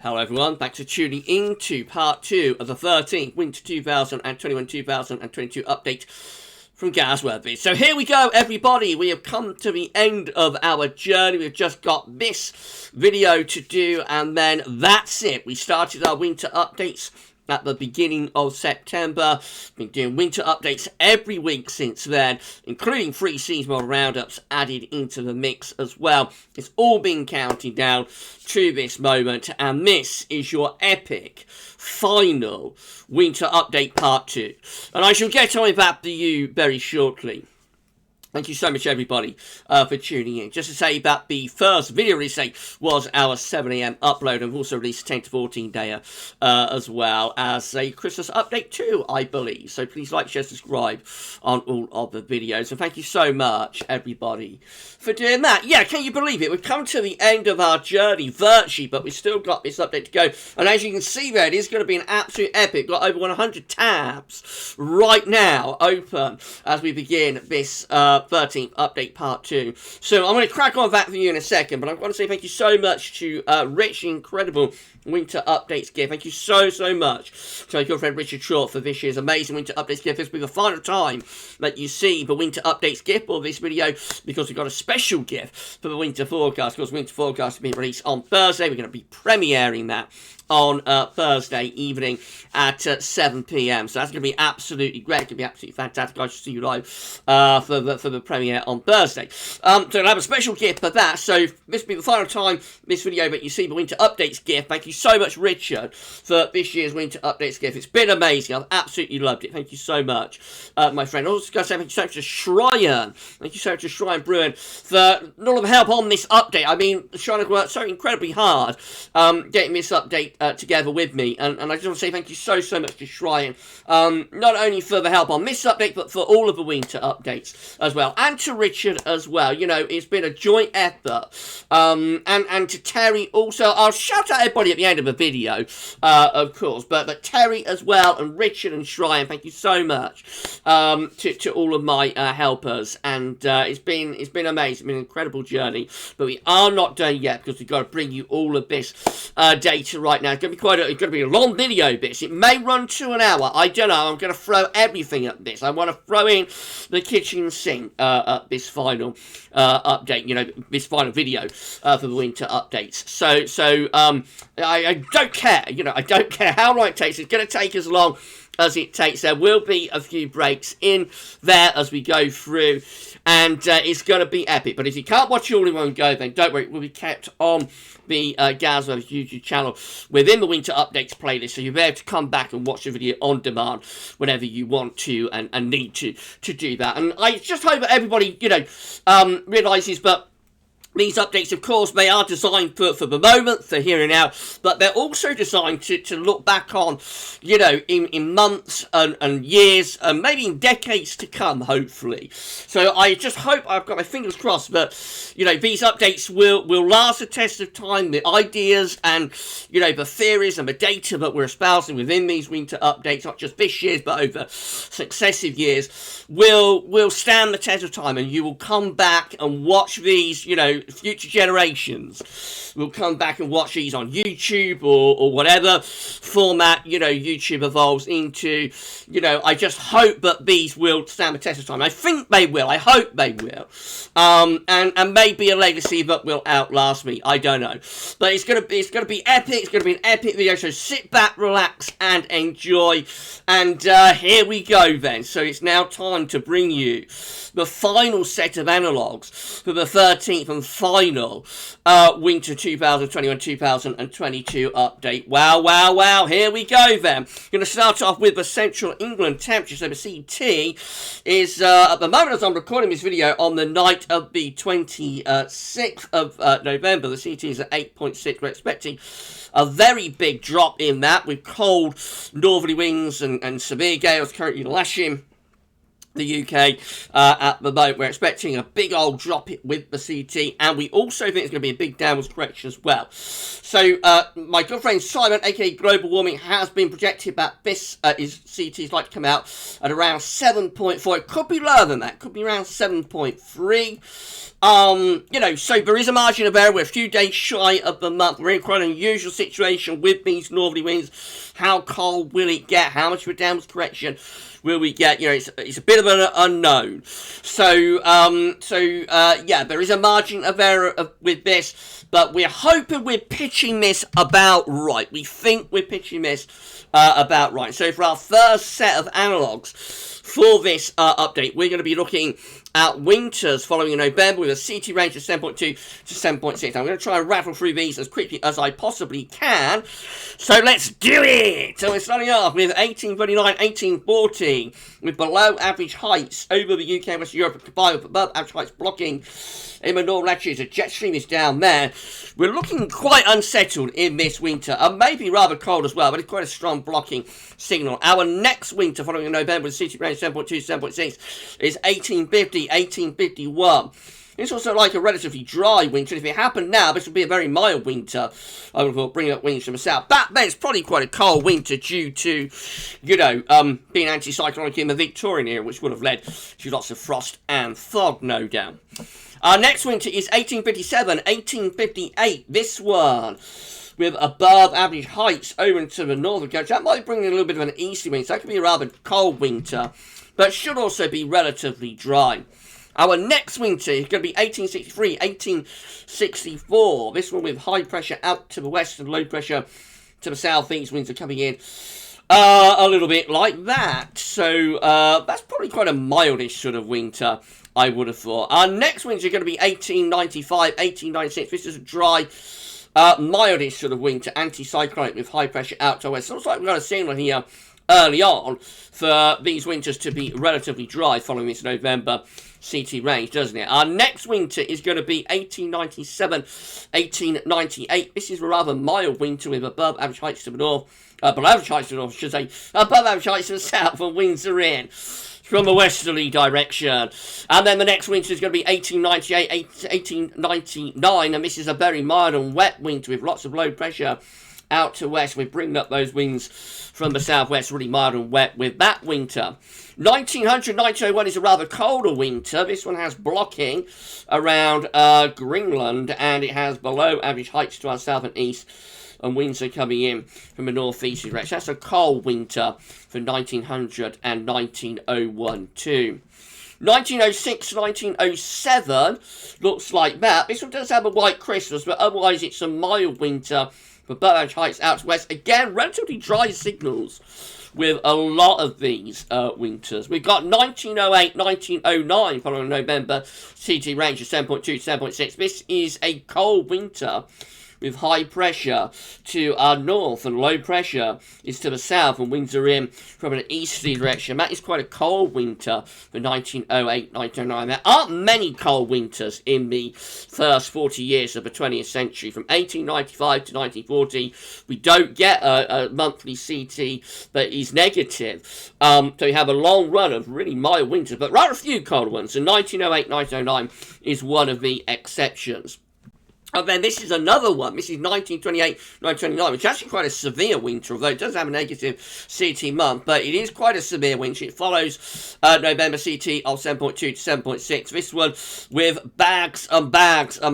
Hello everyone, back to tuning into part 2 of the 13th Winter 2021-2022 update from GavsWeatherVids. So here we go everybody, we have come to the end of our journey. We've just got this video to do and then that's it. We started our winter updates at the beginning of September. Been doing winter updates every week since then, including free seasonal roundups added into the mix as well. It's all been counting down to this moment, and this is your epic final winter update part 2. And I shall get on with that to you very shortly. Thank you so much, everybody, for tuning in. Just to say that the first video release date was our 7 AM upload, and we've also released 10 to 14 day as well as a Christmas update too, I believe. So please like, share, subscribe on all of the videos. And thank you so much, everybody, for doing that. Yeah, can you believe it? We've come to the end of our journey virtually, but we've still got this update to go. And as you can see there, it is going to be an absolute epic. We've got over 100 tabs right now open as we begin this 13th update part 2. So I'm going to crack on with that for you in a second, but I want to say thank you so much to Rich, incredible winter updates gift. Thank you so much to my good friend Richard Short for this year's amazing winter updates gift. This will be the final time that you see the winter updates gift or this video, because we've got a special gift for the winter forecast. Because winter forecast will be released on Thursday. We're going to be premiering that on Thursday evening at 7 PM. So that's going to be absolutely great. It's going to be absolutely fantastic. I shall see you live for the premiere on Thursday. So I'll have a special gift for that. So this will be the final time this video that you see the winter updates gift. Thank you so much, Richard, for this year's winter updates gift. It's been amazing. I've absolutely loved it. Thank you so much, my friend. I also got to say thank you so much to Shryan. Thank you so much to Shryan Bruin for all of the help on this update. I mean, Shryan has worked so incredibly hard getting this update together with me, and I just want to say thank you so much to Shryan, not only for the help on this update, but for all of the winter updates as well, and to Richard as well. You know, it's been a joint effort, and to Terry also. I'll shout out everybody at the end of the video, of course, but Terry as well, and Richard and Shryan, thank you so much to all of my helpers, and it's been amazing. It's been an incredible journey, but we are not done yet, because we've got to bring you all of this data right now. It's going to be a long video, this. It may run to an hour. I don't know. I'm going to throw everything at this. I want to throw in the kitchen sink at this final update. You know, this final video for the winter updates. So I don't care. You know, I don't care how long it takes. It's going to take as long as it takes. There will be a few breaks in there as we go through, and it's going to be epic. But if you can't watch it all in one go, then don't worry, it will be kept on the GavsWeatherVids YouTube channel within the winter updates playlist, so you'll be able to come back and watch the video on demand whenever you want to and need to do that. And I just hope that everybody, you know, realises that these updates, of course, they are designed for the moment, for here and now, but they're also designed to look back on, you know, in months and years, and maybe in decades to come, hopefully. So I just hope, I've got my fingers crossed, that, you know, these updates will last the test of time. The ideas and, you know, the theories and the data that we're espousing within these winter updates, not just this year's, but over successive years, will stand the test of time, and you will come back and watch these, you know, future generations will come back and watch these on YouTube or whatever format, you know, YouTube evolves into. You know, I just hope that these will stand the test of time. I think they will. I hope they will. And maybe a legacy that will outlast me. I don't know. But it's gonna be epic. It's gonna be an epic video. So sit back, relax, and enjoy. And here we go then. So it's now time to bring you the final set of analogues for the 13th and final winter 2021-2022 update. Wow. Here we go then. Going to start off with the Central England temperature. So the CT is, at the moment as I'm recording this video, on the night of the 26th of November. The CT is at 8.6. We're expecting a very big drop in that, with cold northerly winds and severe gales currently lashing the UK at the moment. We're expecting a big old drop with the CT, and we also think it's going to be a big downwards correction as well. So my good friend Simon, aka Global Warming, has been projected that this CT is like to come out at around 7.4. It could be lower than that, could be around 7.3. You know, so there is a margin of error. We're a few days shy of the month. We're in quite an unusual situation with these northerly winds. How cold will it get? How much of a downwards correction will we get? You know, it's a bit of an unknown. So yeah, there is a margin of error with this, but we're hoping we're pitching this about right. We think we're pitching this about right. So for our first set of analogues for this update, we're going to be looking at winters following in November with a CT range of 7.2 to 7.6. I'm going to try and rattle through these as quickly as I possibly can. So let's do it! So we're starting off with 1839, 1840, with below average heights over the UK and Western Europe, combined with above average heights blocking in the northern latitudes. A jet stream is down there. We're looking quite unsettled in this winter, and maybe rather cold as well, but it's quite a strong blocking signal. Our next winter following in November with CT range 7.2 to 7.6 is 1850, 1851. It's also like a relatively dry winter. If it happened now, this would be a very mild winter. I would have thought, bringing up winds from the south. Back then, it's probably quite a cold winter due to, you know, being anticyclonic in the Victorian era, which would have led to lots of frost and fog, no doubt. Our next winter is 1857, 1858. This one, with above average heights over into the northern coast. That might bring in a little bit of an easterly wind, so that could be a rather cold winter, but should also be relatively dry. Our next winter is going to be 1863, 1864. This one with high pressure out to the west and low pressure to the southeast. Winds are coming in a little bit like that. So that's probably quite a mildish sort of winter, I would have thought. Our next winter is going to be 1895, 1896. This is a dry, mildish sort of winter, anticyclonic with high pressure out to the west. Looks like we've got a signal here early on for these winters to be relatively dry following this November CT range, doesn't it? Our next winter is going to be 1897, 1898. This is a rather mild winter with above average heights to the north, below average heights to the north, I should say, above average heights to the south, and winds are in from a westerly direction. And then the next winter is going to be 1898, 1899, and this is a very mild and wet winter with lots of low pressure out to west. We're bringing up those winds from the southwest, really mild and wet with that winter. 1900, 1901 is a rather colder winter. This one has blocking around Greenland, and it has below average heights to our south and east, and winds are coming in from the northeast direction. That's a cold winter for 1900 and 1901 too. 1906, 1907 looks like that. This one does have a white Christmas, but otherwise it's a mild winter for above average heights out to west. Again, relatively dry signals with a lot of these winters. We've got 1908, 1909 following November CT range of 7.2 to 7.6. This is a cold winter with high pressure to our north and low pressure is to the south, and winds are in from an easterly direction. That is quite a cold winter for 1908, 1909. There aren't many cold winters in the first 40 years of the 20th century. From 1895 to 1940, we don't get a monthly CT that is negative. So we have a long run of really mild winters, but rather few cold ones. And 1908, 1909 is one of the exceptions. And then this is another one. This is 1928, 1929, which is actually quite a severe winter, although it does have a negative CT month, but it is quite a severe winter. It follows November CT of 7.2 to 7.6. This one with bags and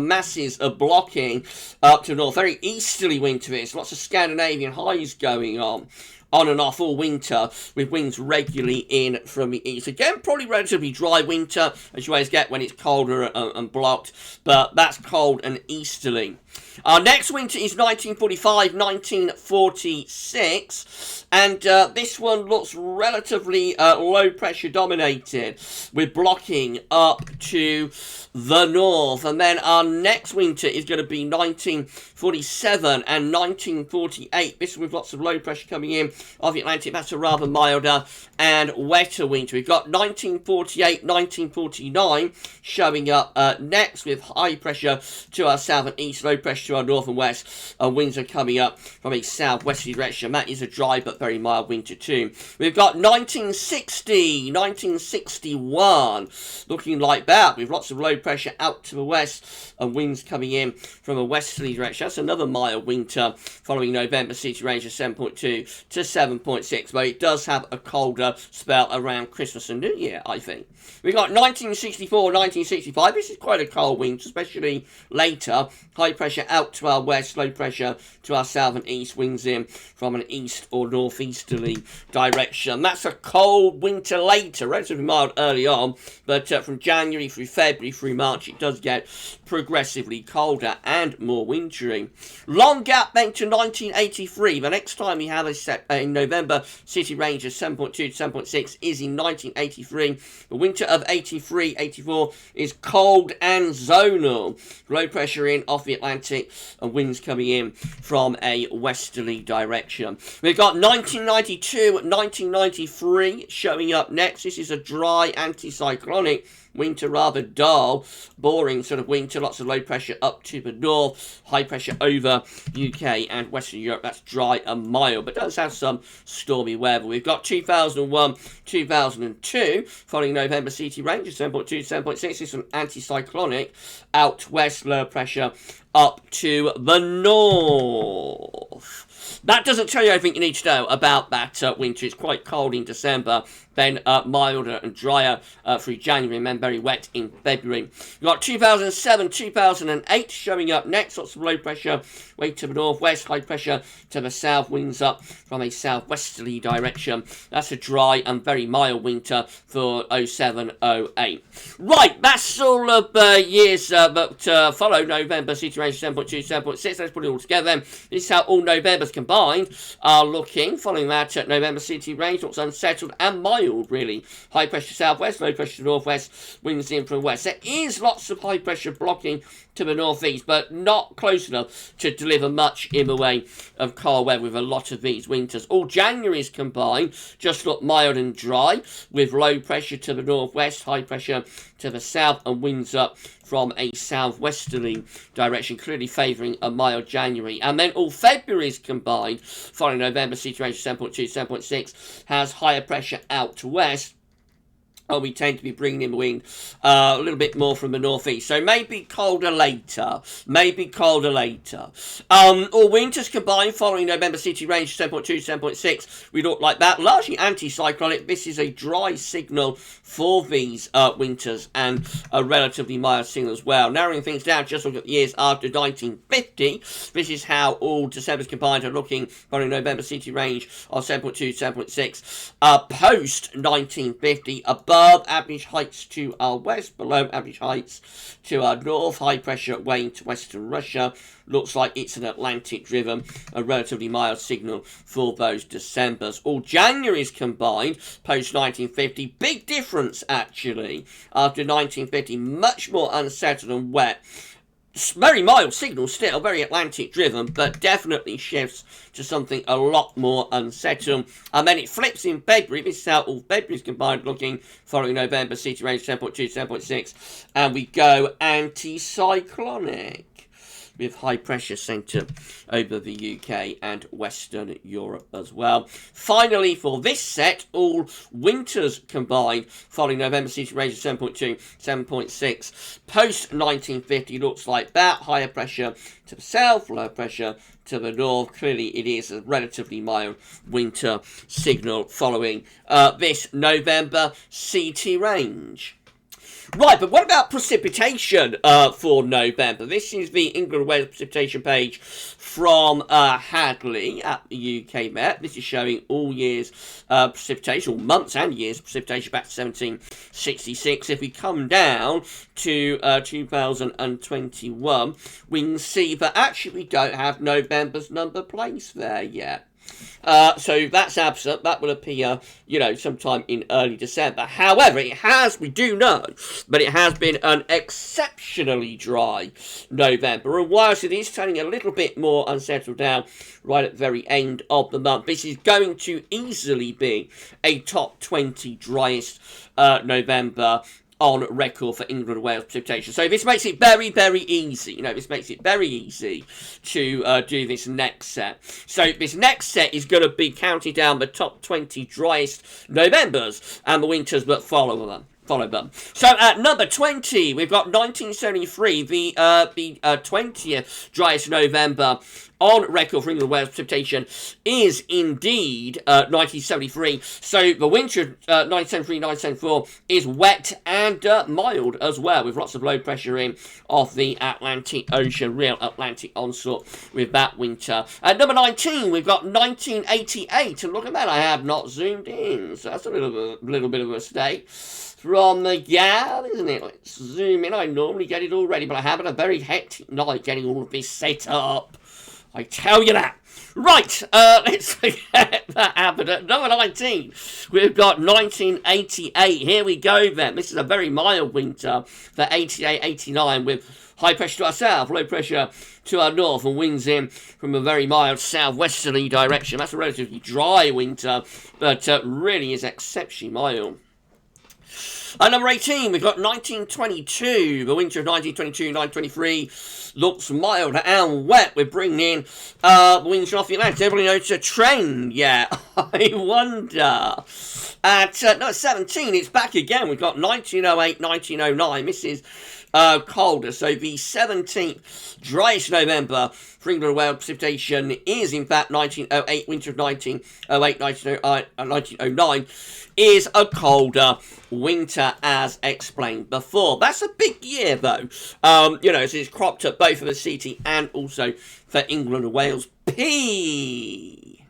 masses of blocking up to the north. Very easterly winter this. Lots of Scandinavian highs going on and off all winter, with winds regularly in from the east. Again, probably relatively dry winter, as you always get when it's colder and blocked, but that's cold and easterly. Our next winter is 1945, 1946, and this one looks relatively low pressure dominated, with blocking up to the north. And then our next winter is going to be 1947 and 1948. This one with lots of low pressure coming in of the Atlantic. That's a rather milder and wetter winter. We've got 1948, 1949 showing up next, with high pressure to our south and east, low pressure to our north and west. Winds are coming up from a southwesterly direction. That is a dry but very mild winter too. We've got 1960, 1961 looking like that, with lots of low pressure out to the west and winds coming in from a westerly direction. That's another mild winter following November. City range of 7.2 to 7.6, but it does have a colder spell around Christmas and New Year, I think. We got 1964, 1965. This is quite a cold winter, especially later. High pressure out to our west, low pressure to our south and east, winds in from an east or northeasterly direction. That's a cold winter later, relatively mild early on, but from January through February through March, it does get progressively colder and more wintry. Long gap then to 1983. The next time we have a set in November, city range of 7.2 to 7.6 is in 1983. The winter of 83, 84 is cold and zonal. Low pressure in off the Atlantic and winds coming in from a westerly direction. We've got 1992, 1993 showing up next. This is a dry anticyclonic winter, rather dull, boring sort of winter. Lots of low pressure up to the north, high pressure over UK and Western Europe. That's dry and mild, but does have some stormy weather. We've got 2001, 2002, following November, CT range of 7.2 to 7.6. This is an anticyclonic out west, low pressure up to the north. That doesn't tell you everything you need to know about that winter. It's quite cold in December, then milder and drier through January, and then very wet in February. We've got 2007, 2008 showing up next. Lots of low pressure way to the northwest, high pressure to the south, winds up from a southwesterly direction. That's a dry and very mild winter for 07, 08. Right, that's all of years that follow November, city range 7.2, 7.6. Let's put it all together then. This is how all Novembers combined are looking. Following that, November city range looks unsettled and mild, really. High pressure southwest, low pressure northwest, winds in from west. There is lots of high pressure blocking to the northeast, but not close enough to deliver much in the way of cold weather with a lot of these winters. All Januaries combined just look mild and dry, with low pressure to the northwest, high pressure to the south, and winds up from a southwesterly direction, clearly favouring a mild January. And then all Februaries combined, following November, city range 7.2, 7.6, has higher pressure out to west. We tend to be bringing in wind a little bit more from the northeast. So maybe colder later. All winters combined following November city range 7.2, 7.6. We look like that. Largely anticyclonic. This is a dry signal for these winters and a relatively mild signal as well. Narrowing things down, just look at the years after 1950. This is how all Decembers combined are looking following November city range of 7.2, 7.6. Post 1950, above average heights to our west, below average heights to our north, high pressure way into western Russia. Looks like it's an Atlantic driven, a relatively mild signal for those Decembers. All Januaries combined, post 1950, big difference actually. After 1950, much more unsettled and wet. Very mild signal still, very Atlantic driven, but definitely shifts to something a lot more unsettled. And then it flips in February. This is how all February's combined looking following November, city range 7.2, 7.6. And we go anticyclonic, with high pressure centre over the UK and Western Europe as well. Finally, for this set, all winters combined, following November city range of 7.2, 7.6. Post 1950 looks like that. Higher pressure to the south, lower pressure to the north. Clearly, it is a relatively mild winter signal following this November CT range. Right, but what about precipitation for November? This is the England weather precipitation page from Hadley at the UK Met. This is showing all years precipitation, or months and years precipitation back to 1766. If we come down to 2021, we can see that actually we don't have November's number placed there yet. So that's absent. That will appear, you know, sometime in early December. However, we do know, but it has been an exceptionally dry November. And whilst it is turning a little bit more unsettled down right at the very end of the month, this is going to easily be a top 20 driest November on record for England and Wales precipitation. So this makes it very, very easy. You know, this makes it very easy to do this next set. So this next set is going to be counting down the top 20 driest Novembers and the winters that follow them. So at number 20, we've got 1973, the 20th driest November on record for England and Wales precipitation is indeed 1973. So the winter of 1973-1974 is wet and mild as well, with lots of low pressure in off the Atlantic Ocean, real Atlantic onslaught with that winter. At number 19, we've got 1988, and look at that, I have not zoomed in, so that's a little bit of a mistake from the Gav, isn't it? Let's zoom in. I normally get it already, but I have had a very hectic night getting all of this set up. I tell you that. Right, let's forget that happened. At number 19, we've got 1988. Here we go then. This is a very mild winter for 88-89 with high pressure to our south, low pressure to our north, and winds in from a very mild southwesterly direction. That's a relatively dry winter, but really is exceptionally mild. At number 18, we've got 1922. The winter of 1922-1923 looks mild and wet. We're bringing in the winds off the Atlantic. Everybody knows a trend. Yeah, I wonder. At number 17, it's back again. We've got 1908-1909. This is colder. So the 17th driest November for England and Wales precipitation is in fact 1908. Winter of 1909 is a colder winter as explained before. That's a big year though. You know, so it's cropped up both for the CT and also for England and Wales P.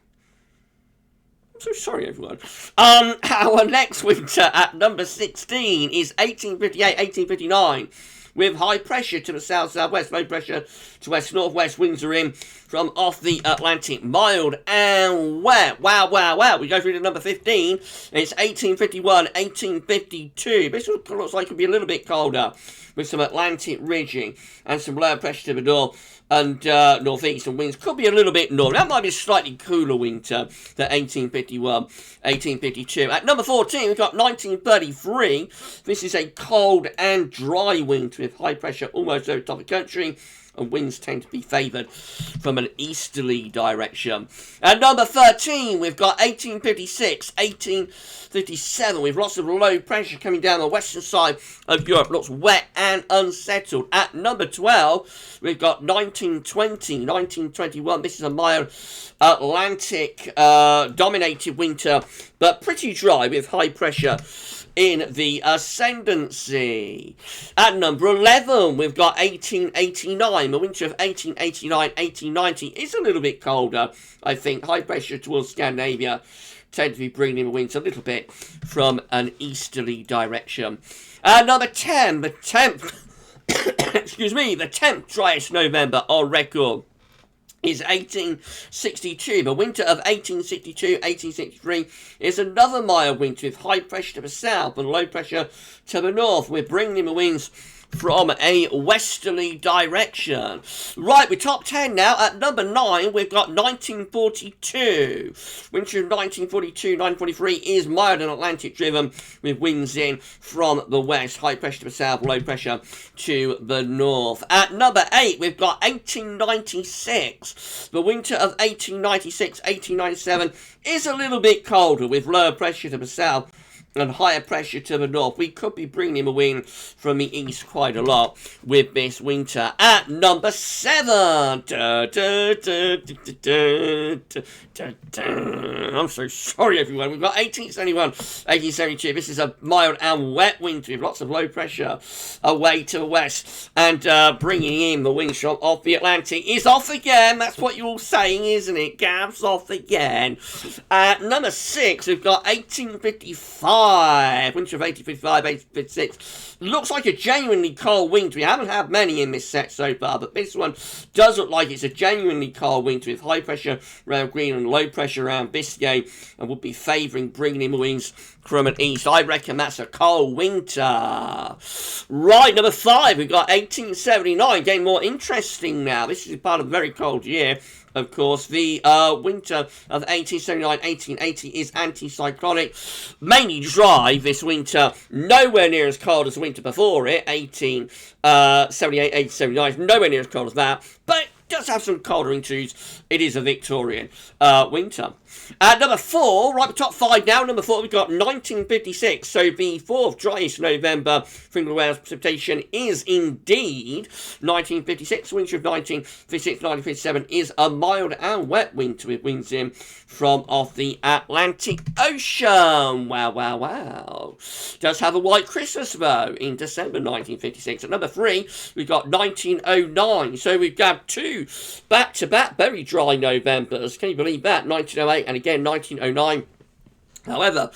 I'm so sorry, everyone. Our next winter at number 16 is 1858-1859. With high pressure to the south-southwest, low pressure to west-northwest. Winds are in from off the Atlantic, mild and wet. Wow, wow, wow. We go through to number 15. It's 1851-1852. This looks like it'll be a little bit colder with some Atlantic ridging and some lower pressure to the north and northeast, and winds could be a little bit north. That might be a slightly cooler winter than 1851-1852. At number 14, we've got 1933. This is a cold and dry winter with high pressure almost over the top of the country, and winds tend to be favoured from an easterly direction. At number 13, we've got 1856-1857, with lots of low pressure coming down the western side of Europe. Looks wet and unsettled. At number 12, we've got 1920-1921. This is a mild Atlantic dominated winter, but pretty dry with high pressure in the ascendancy. At number 11, we've got 1889. The winter of 1889-1890 is a little bit colder, I think. High pressure towards Scandinavia tend to be bringing the winds a little bit from an easterly direction. At number 10, the 10th, excuse me, the 10th driest November on record is 1862. The winter of 1862-1863 is another mild winter with high pressure to the south and low pressure to the north. We're bringing in the winds from a westerly direction. Right, we're top 10 now. At number 9, we've got 1942. Winter of 1942-1943 is mild and Atlantic driven with winds in from the west, high pressure to the south, low pressure to the north. At number 8, we've got 1896. The winter of 1896-1897 is a little bit colder with lower pressure to the south and higher pressure to the north. We could be bringing in a wind from the east quite a lot with this winter. At number 7, I'm so sorry, everyone. We've got 1871, 1872. This is a mild and wet winter with lots of low pressure away to the west and bringing in the winds from off the Atlantic. Is off again. That's what you're all saying, isn't it? Gav's off again. At number 6, we've got 1855. 1855. Winter of 1855, 1856. Looks like a genuinely cold winter. We haven't had many in this set so far, but this one does look like it's a genuinely cold winter with high pressure around Greenland, low pressure around Biscay, and would be favouring bringing in winds from an east. I reckon that's a cold winter. Right, number 5, we've got 1879, getting more interesting now. This is part of a very cold year. Of course, the winter of 1879-1880 is anticyclonic, mainly dry this winter, nowhere near as cold as the winter before it, 1878-1879, nowhere near as cold as that, but does have some colder winters. It is a Victorian winter. Number 4, right, the top 5 now. Number 4, we've got 1956. So the 4th driest November for England Wales precipitation is indeed 1956. Winter of 1956-1957 is a mild and wet winter with winds in from off the Atlantic Ocean. Wow, wow, wow. Does have a white Christmas though in December 1956. At number 3, we've got 1909. So we've got 2 back-to-back very dry Novembers. Can you believe that? 1908 and again 1909. However,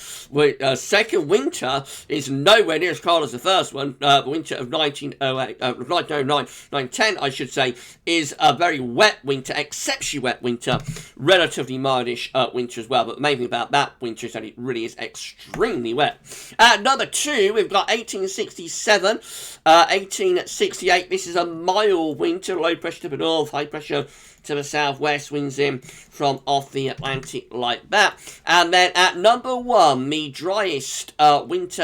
second winter is nowhere near as cold as the first one. The winter of 1910, I should say, is a very wet winter, exceptionally wet winter, relatively mildish winter as well. But the main thing about that winter is that it really is extremely wet. At number 2, we've got 1867, 1868. This is a mild winter, low pressure to the north, high pressure to the southwest, winds in from off the Atlantic like that. And then at number 1, the driest driest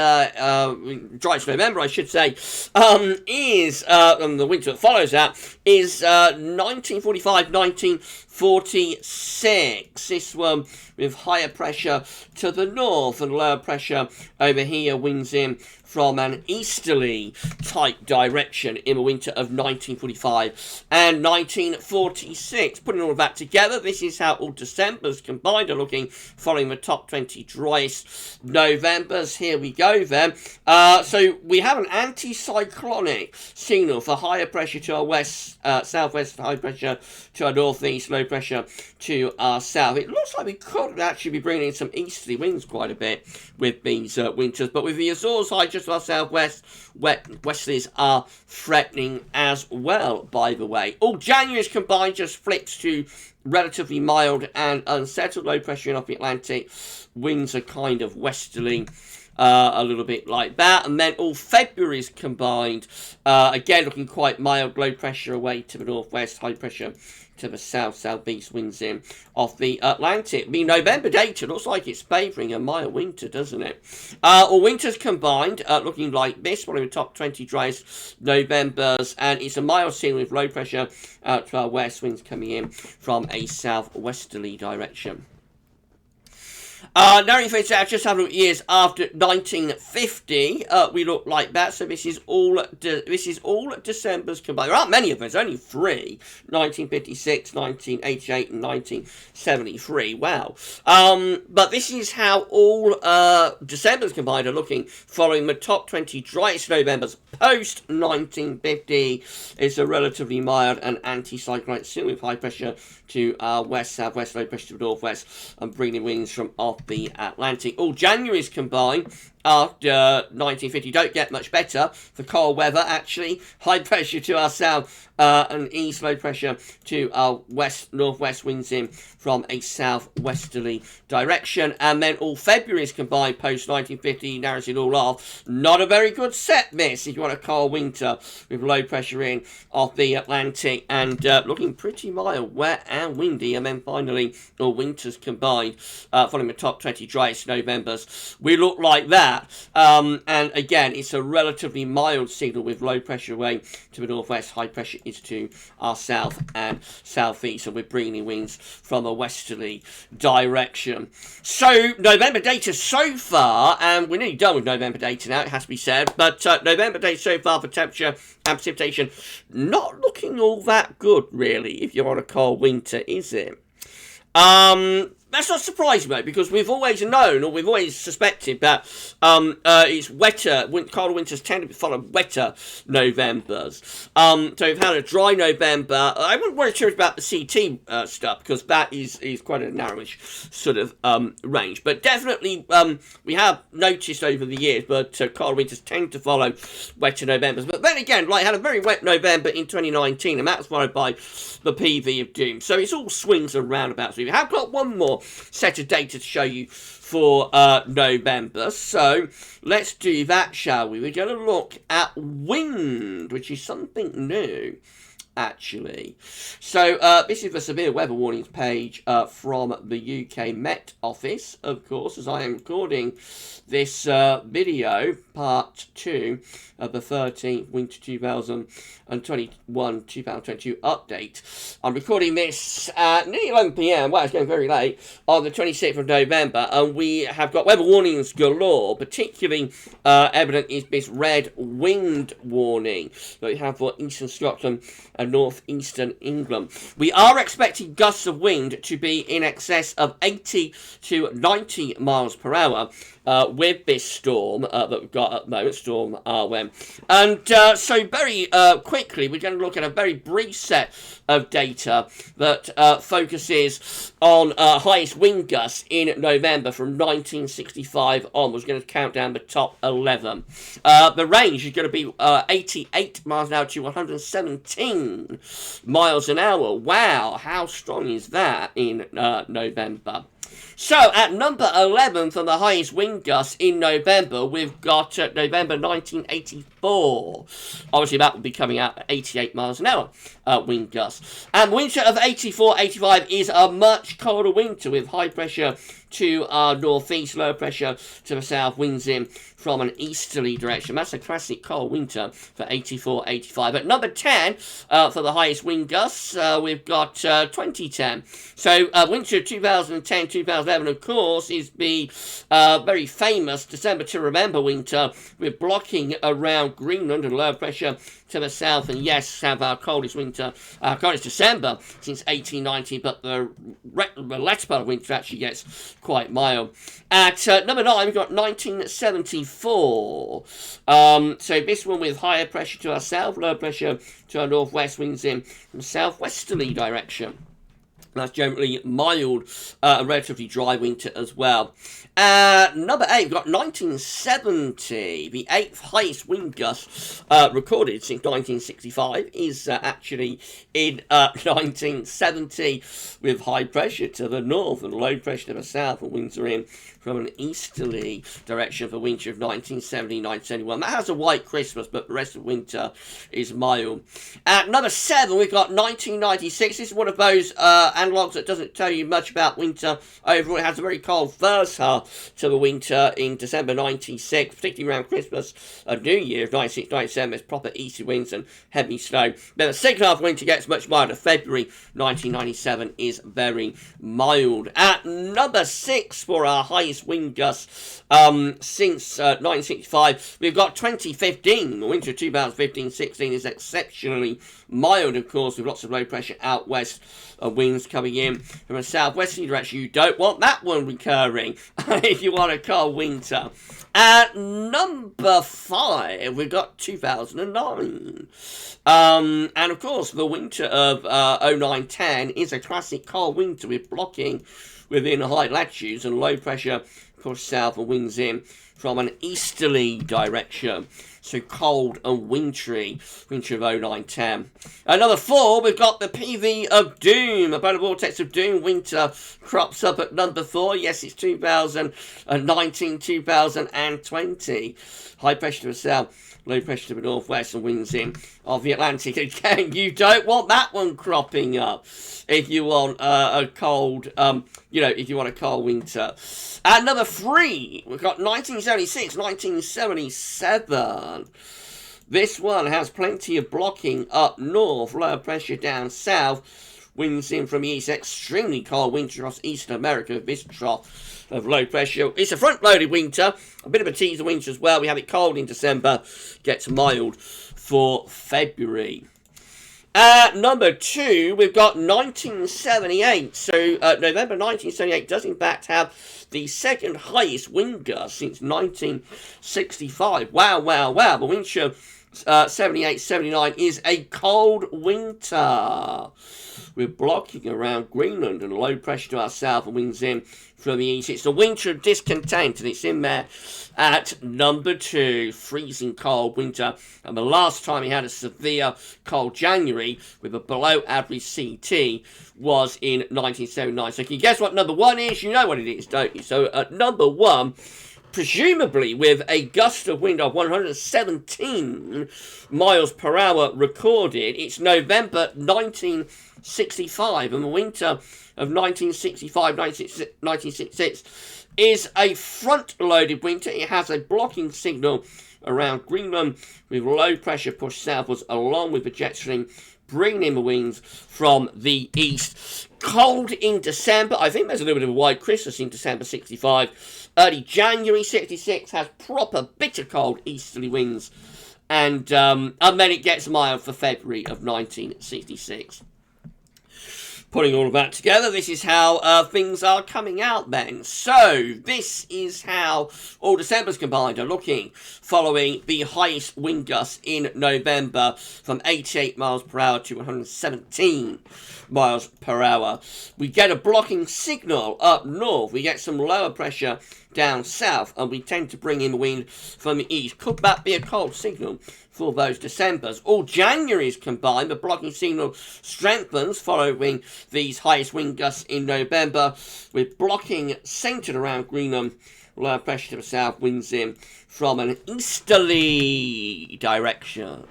November, I should say, is the winter that follows that is 1945-1946. This one with higher pressure to the north and lower pressure over here, winds in from an easterly type direction in the winter of 1945 and 1946. Putting all of that together, this is how all Decembers combined are looking following the top 20 driest Novembers. Here we go then. So we have an anticyclonic signal for higher pressure to our west, southwest, high pressure to our northeast, low pressure to our south. It looks like we could actually be bringing in some easterly winds quite a bit with these winters, but with the Azores high just to our southwest, westerlies are threatening as well, by the way. All January's combined just flips to relatively mild and unsettled, low pressure in off the Atlantic. Winds are kind of westerly, a little bit like that. And then all February's combined, again looking quite mild, low pressure away to the northwest, high pressure to the south-southeast, winds in off the Atlantic. The November data looks like it's favouring a mild winter, doesn't it? All winters combined, looking like this, one of the top 20 driest Novembers, and it's a mild scene with low pressure to our west, winds coming in from a southwesterly direction. Now, if it's just having a look at years after 1950, we look like that. So this is all Decembers combined. There aren't many of them. There's only 3: 1956, 1988, and 1973. Wow. But this is how all Decembers combined are looking following the top 20 driest Novembers post 1950. It's a relatively mild and anticyclonic still with high pressure to west, southwest, low pressure to the northwest, and bringing winds from off the Atlantic. All January's combined after 1950 don't get much better for cold weather, actually. High pressure to our south and east, low pressure to our west, northwest, winds in from a southwesterly direction. And then all February's combined post 1950 narrows it all off. Not a very good set, this, if you want a cold winter with low pressure in off the Atlantic and looking pretty mild, wet and windy. And then finally, all winters combined following the top 20 driest Novembers. We look like that. And again, it's a relatively mild signal with low pressure away to the northwest, high pressure is to our south and southeast, and we're bringing in winds from a westerly direction. So November data so far, and we're nearly done with November data now, it has to be said, but November data so far for temperature and precipitation not looking all that good, really, if you're on a cold winter, is it? that's not surprising, mate, because we've always known, or we've always suspected that it's wetter. Colder winters tend to follow wetter Novembers. So we've had a dry November. I wouldn't worry too much about the CT stuff, because that is quite a narrowish sort of range. But definitely, we have noticed over the years, but colder winters tend to follow wetter Novembers. But then again, like, had a very wet November in 2019, and that was followed by the PV of doom. So it's all swings and roundabouts. We have got one more set of data to show you for November. So let's do that, shall we? We're going to look at wind, which is something new, actually. So this is the severe weather warnings page from the UK Met Office, of course, as I am recording this video, part 2 of the 13th Winter 2021-2022 update. I'm recording this at nearly 11 PM, well, it's getting very late, on the 26th of November, and we have got weather warnings galore. Particularly evident is this red wind warning that we have for eastern Scotland and northeastern England. We are expecting gusts of wind to be in excess of 80 to 90 miles per hour with this storm that we've got at the moment, Storm Arwen. And so very quickly, we're going to look at a very brief set of data that focuses on highest wind gusts in November from 1965 onwards. We're going to count down the top 11. The range is going to be 88 miles an hour to 117 miles an hour. Wow, how strong is that in November? So, at number 11 for the highest wind gusts in November, we've got November 1984. Obviously, that will be coming out at 88 miles an hour wind gusts. And winter of 84-85 is a much colder winter with high pressure to our northeast, low pressure to the south, winds in from an easterly direction. That's a classic cold winter for 84-85. At number 10, for the highest wind gusts, we've got 2010. So, winter 2010-2011, of course, is the very famous December to Remember winter with blocking around Greenland and low pressure to the south, and yes, have our coldest winter, coldest December since 1890, but the latter part of winter actually gets quite mild. At number 9, we've got 1974. So this one with higher pressure to our south, low pressure to our northwest, winds in from southwesterly direction. That's generally mild, relatively dry winter as well. Number 8, we've got 1970. The 8th highest wind gust recorded since 1965 is actually in 1970, with high pressure to the north and low pressure to the south, and winds are in from an easterly direction for winter of 1970-1971. That has a white Christmas, but the rest of winter is mild. At number 7, we've got 1996. This is one of those analogues that doesn't tell you much about winter overall. It has a very cold first half to the winter in December 96, particularly around Christmas and New Year of 96-97. There's proper easy winds and heavy snow. Then the second half of winter gets much milder. February 1997 is very mild. At number 6 for our highest wind gusts since 1965, we've got 2015. The winter of 2015-16 is exceptionally mild, of course, with lots of low pressure out west, winds coming in from a southwesterly direction. You don't want that one recurring if you want a cold winter. At number 5, we've got 2009. And of course, the winter of 09-10 is a classic cold winter with blocking within high latitudes and low pressure push south and winds in from an easterly direction. So cold and wintry, winter of 09-10. At number 4, we've got the PV of doom. A polar vortex of doom winter crops up at number 4. Yes, it's 2019-2020. High pressure to the south, low pressure to the northwest, and winds in of the Atlantic. Again, you don't want that one cropping up if you want a cold, if you want a cold winter. At number 3, we've got 1976-1977. This one has plenty of blocking up north, lower pressure down south, winds in from the east, extremely cold winter across eastern America with this trough of low pressure. It's a front-loaded winter, a bit of a teaser winter as well. We have it cold in December, gets mild for February. At number 2, we've got 1978. So November 1978 does in fact have the second highest wind gust since 1965. Wow, wow, wow. The winter 78-79 is a cold winter. We're blocking around Greenland and low pressure to our south and winds in from the east. It's the winter of discontent, and it's in there at number 2, freezing cold winter. And the last time we had a severe cold January with a below average CT was in 1979. So can you guess what number 1 is? You know what it is, don't you? So at number 1, presumably with a gust of wind of 117 miles per hour recorded, it's November 1965, and the winter of 1965-1966 is a front-loaded winter. It has a blocking signal around Greenland with low pressure pushed southwards along with the jet stream bringing in the winds from the east. Cold in December. I think there's a little bit of a white Christmas in December 65. Early January 66 has proper bitter cold easterly winds. And then it gets mild for February of 1966. Putting all of that together, this is how things are coming out then. So, this is how all Decembers combined are looking, following the highest wind gusts in November from 88 miles per hour to 117 miles per hour. We get a blocking signal up north. We get some lower pressure down south, and we tend to bring in the wind from the east. Could that be a cold signal for those Decembers? All Januaries combined, the blocking signal strengthens following these highest wind gusts in November, with blocking centred around Greenland, low pressure to the south, winds in from an easterly direction.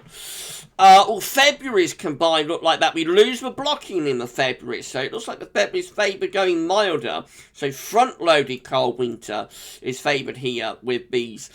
All Februaries combined look like that. We lose the blocking in the February, so it looks like the February's favoured going milder. So front-loaded cold winter is favoured here with these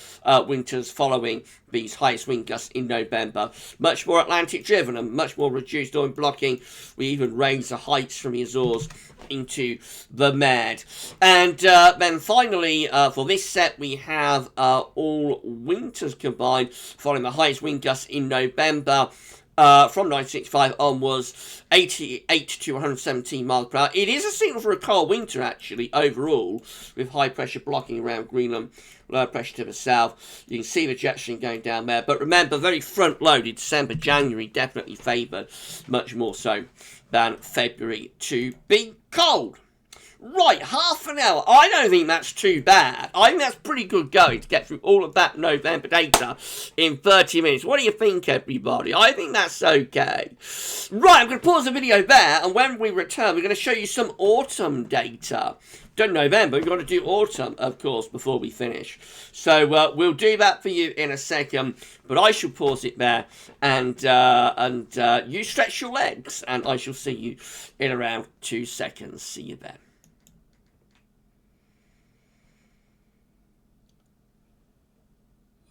winters following these highest wind gusts in November. Much more Atlantic driven and much more reduced oil blocking. We even raise the heights from the Azores into the Med. And then finally, for this set, we have all winters combined following the highest wind gusts in November. From 1965 onwards, 88 to 117 miles per hour. It is a signal for a cold winter, actually, overall, with high pressure blocking around Greenland, low pressure to the south. You can see the jet stream going down there. But remember, very front-loaded. December, January definitely favoured, much more so than February to be cold. Right, half an hour. I don't think that's too bad. I think that's pretty good going to get through all of that November data in 30 minutes. What do you think, everybody? I think that's okay. Right, I'm going to pause the video there, and when we return, we're going to show you some autumn data. Done November, we've got to do autumn, of course, before we finish. So we'll do that for you in a second, but I shall pause it there, and you stretch your legs, and I shall see you in around 2 seconds. See you then.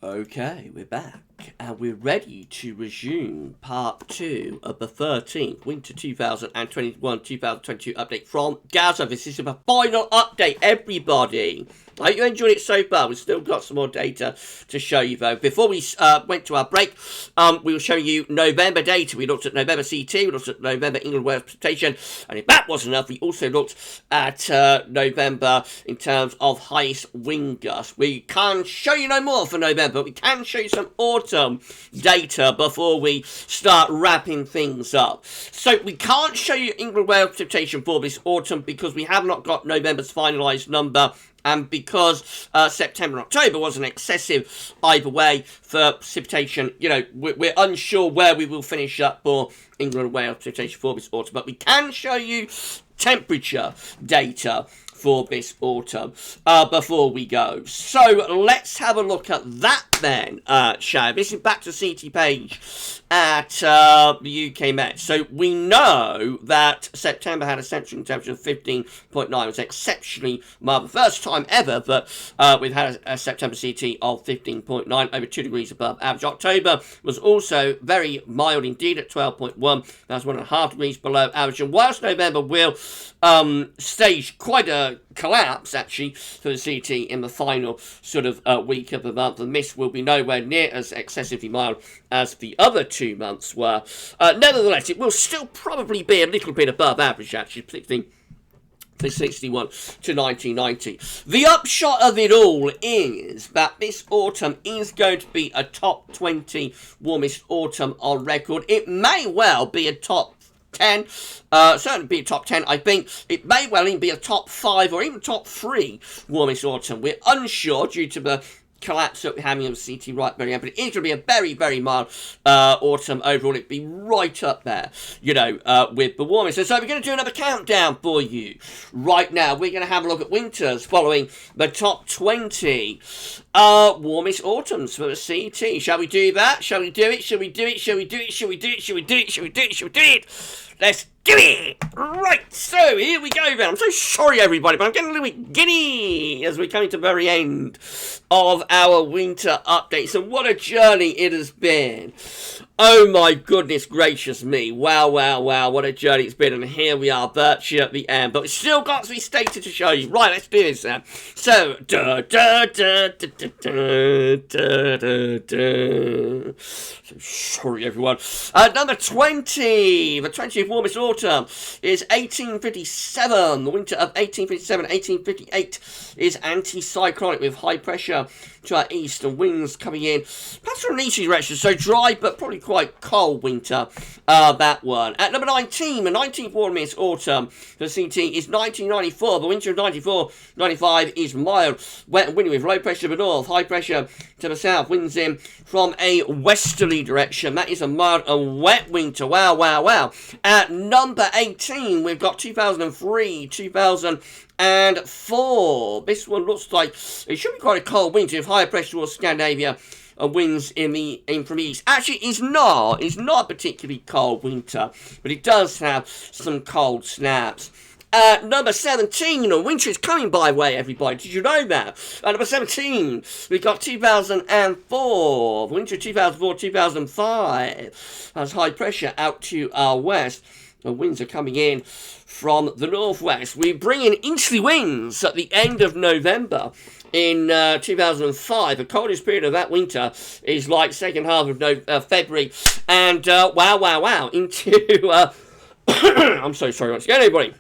Okay, we're back, and we're ready to resume part 2 of the 13th Winter 2021-2022 update from GWV. This is the final update, everybody. I hope you enjoyed it so far. We've still got some more data to show you, though. Before we went to our break, we were showing you November data. We looked at November CT, we looked at November England Wales precipitation, and if that wasn't enough, we also looked at November in terms of highest wind gusts. We can't show you no more for November, but we can show you some autumn data before we start wrapping things up. So we can't show you England Wales precipitation for this autumn because we have not got November's finalised number, and because September and October wasn't excessive either way for precipitation. You know, we're unsure where we will finish up for England and Wales precipitation for this autumn, but we can show you temperature data for this autumn before we go. So let's have a look at that then, shall we? This is back to CT page at the UK Met. So we know that September had a central temperature of 15.9. It was exceptionally mild. The first time ever that we've had a September CT of 15.9, over 2 degrees above average. October was also very mild indeed at 12.1. That's 1.5 degrees below average. And whilst November will staged quite a collapse, actually, for the CT in the final sort of week of the month. The mist will be nowhere near as excessively mild as the other 2 months were. Nevertheless, it will still probably be a little bit above average, actually, particularly for 61 to 1990. The upshot of it all is that this autumn is going to be a top 20 warmest autumn on record. It may well be a top 10, certainly be a top 10. I think it may well even be a top 5 or even top 3 warmest autumn. We're unsure due to the collapse that we're having of the CT right very end, but it is going to be a very, very mild autumn overall. It'd be right up there, you know, with the warmest. So we're going to do another countdown for you right now. We're going to have a look at winters following the top 20 warmest autumns for the CT. Shall we do that? Shall we do it? Shall we do it? Shall we do it? Shall we do it? Shall we do it? Shall we do it? Shall we do it? Let's do it! Right, so here we go then. I'm so sorry, everybody, but I'm getting a little bit giddy as we're coming to the very end of our winter updates. And what a journey it has been. Oh my goodness gracious me. Wow, wow, wow, what a journey it's been. And here we are, virtually at the end. But we've still got 3 stated to show you. Right, let's do this then. So, so sorry, everyone. Number 20, the 20th warmest autumn is 1857. The winter of 1857-1858 is anticyclonic with high pressure to our east and winds coming in. Perhaps from an easterly direction, so dry but probably quite cold winter, that one. At number 19, the 19th warmest autumn for CT is 1994. The winter of 94-95 is mild, wet and windy with low pressure to the north, high pressure to the south, winds in from a westerly direction. That is a mild and wet winter. Wow, wow, wow. At number 18, we've got 2003, 2004. This one looks like it should be quite a cold winter with higher pressure towards Scandinavia and winds from the east. Actually, it's not a particularly cold winter, but it does have some cold snaps. Number 17, winter is coming by way, everybody. Did you know that? Number 17, we've got 2004. Winter 2004-2005 has high pressure out to our west. The winds are coming in from the northwest. We bring in easterly winds at the end of November. In 2005, the coldest period of that winter is like second half of February. And wow, wow, wow, into... I'm so sorry once again, everybody.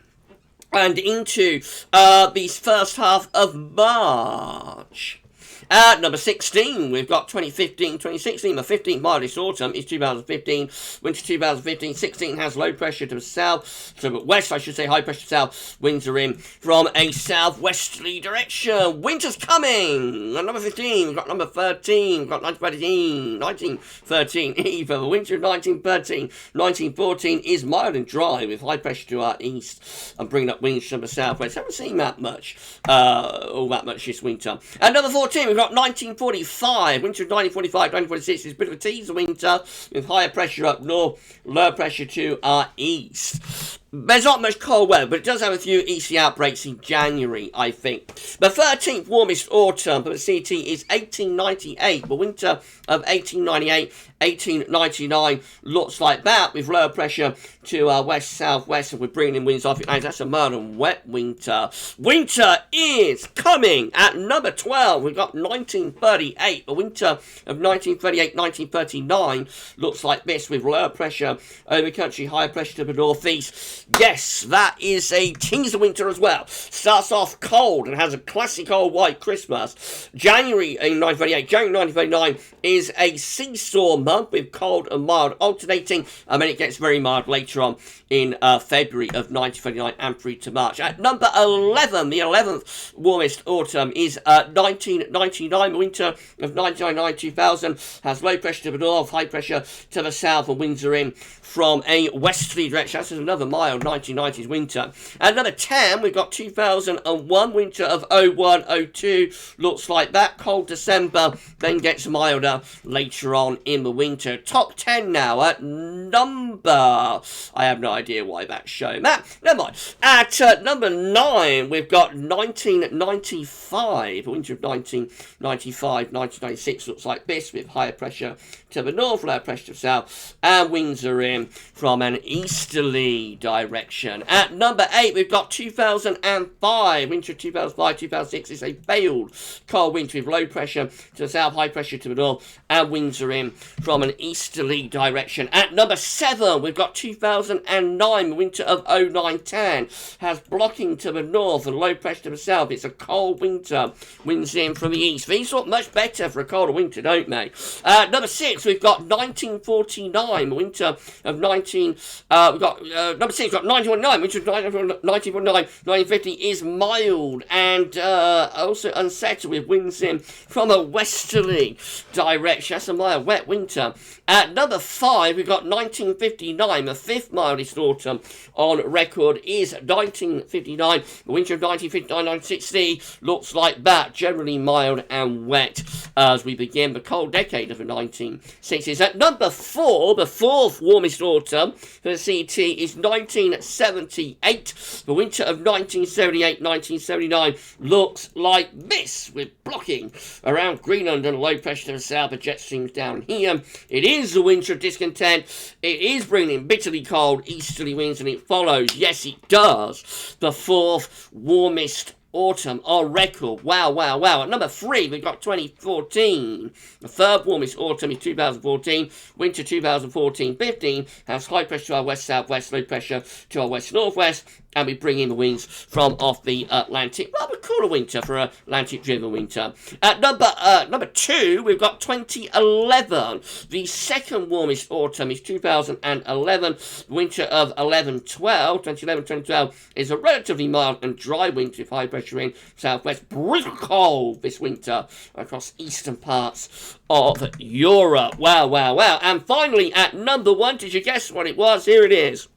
And into the first half of March. At number 16, we've got 2015-2016. The 15th mildest autumn is 2015. Winter 2015-16 has low pressure to the south, to the west, I should say, high pressure to south. Winds are in from a southwesterly direction. Winter's coming! At number 15, we've got number 13. We've got 1913 either. The winter of 1913-1914 is mild and dry with high pressure to our east and bringing up winds from the southwest. Haven't seen that much, all that much this winter. At number 14, we've got 1945, winter of 1945-1946 is a bit of a teaser winter with higher pressure up north, lower pressure to our east. There's not much cold weather, but it does have a few easy outbreaks in January, I think. The 13th warmest autumn for the CT is 1898. The winter of 1898-1899 looks like that, with lower pressure to our west-southwest, and we're bringing in winds off it. That's a mild and wet winter. Winter is coming at number 12. We've got 1938. The winter of 1938-1939 looks like this, with lower pressure over the country, higher pressure to the northeast. Yes, that is a teaser winter as well. Starts off cold and has a classic old white Christmas. January in 1938, January 1939 is a seesaw month with cold and mild alternating, and then it gets very mild later on in February of 1939 and through to March. At number 11, the 11th warmest autumn is 1999. The winter of 1999-2000 has low pressure to the north, high pressure to the south, and winds are in from a westerly direction. That's another mild 1990s winter. At number 10, we've got 2001, winter of 01-02. Looks like that. Cold December, then gets milder later on in the winter. Top 10 now at number... I have no idea why that's showing that. Never mind. At number 9, we've got 1995. Winter of 1995-1996 looks like this, with higher pressure to the north, lower pressure to the south, and winds are in from an easterly direction. direction. At number 8, we've got 2005. Winter 2005-2006 is a failed cold winter with low pressure to the south, high pressure to the north, and winds are in from an easterly direction. At number 7, we've got 2009. Winter of 09-10 has blocking to the north and low pressure to the south. It's a cold winter. Winds in from the east. These look much better for a colder winter, don't they? Number 6, we've got 1949. Winter of 19... we've got number 6, we've got 1949. Winter of 1949. 1950 is mild and also unsettled with winds in from a westerly direction. That's a mild, wet winter. At number 5, we've got 1959. The 5th mildest autumn on record is 1959. The winter of 1959-1960 looks like that. Generally mild and wet as we begin the cold decade of the 1960s. At number 4, the 4th warmest autumn for the CT is 1978. The winter of 1978-1979 looks like this, with blocking around Greenland and low pressure to the south, the jet streams down here. It is the winter of discontent. It is bringing bitterly cold easterly winds, and it follows, yes it does, the 4th warmest autumn on record. Wow, wow, wow. At number 3, we've got 2014. The 3rd warmest autumn is 2014. Winter 2014-15 has high pressure to our west-southwest, low pressure to our west-northwest, and we bring in the winds from off the Atlantic. Rather cooler winter for an Atlantic-driven winter. At number 2, we've got 2011. The 2nd warmest autumn is 2011. Winter of 2011-12 is a relatively mild and dry winter with high pressure in southwest. Brutal cold this winter across eastern parts of Europe. Wow, wow, wow. And finally, at number 1, did you guess what it was? Here it is.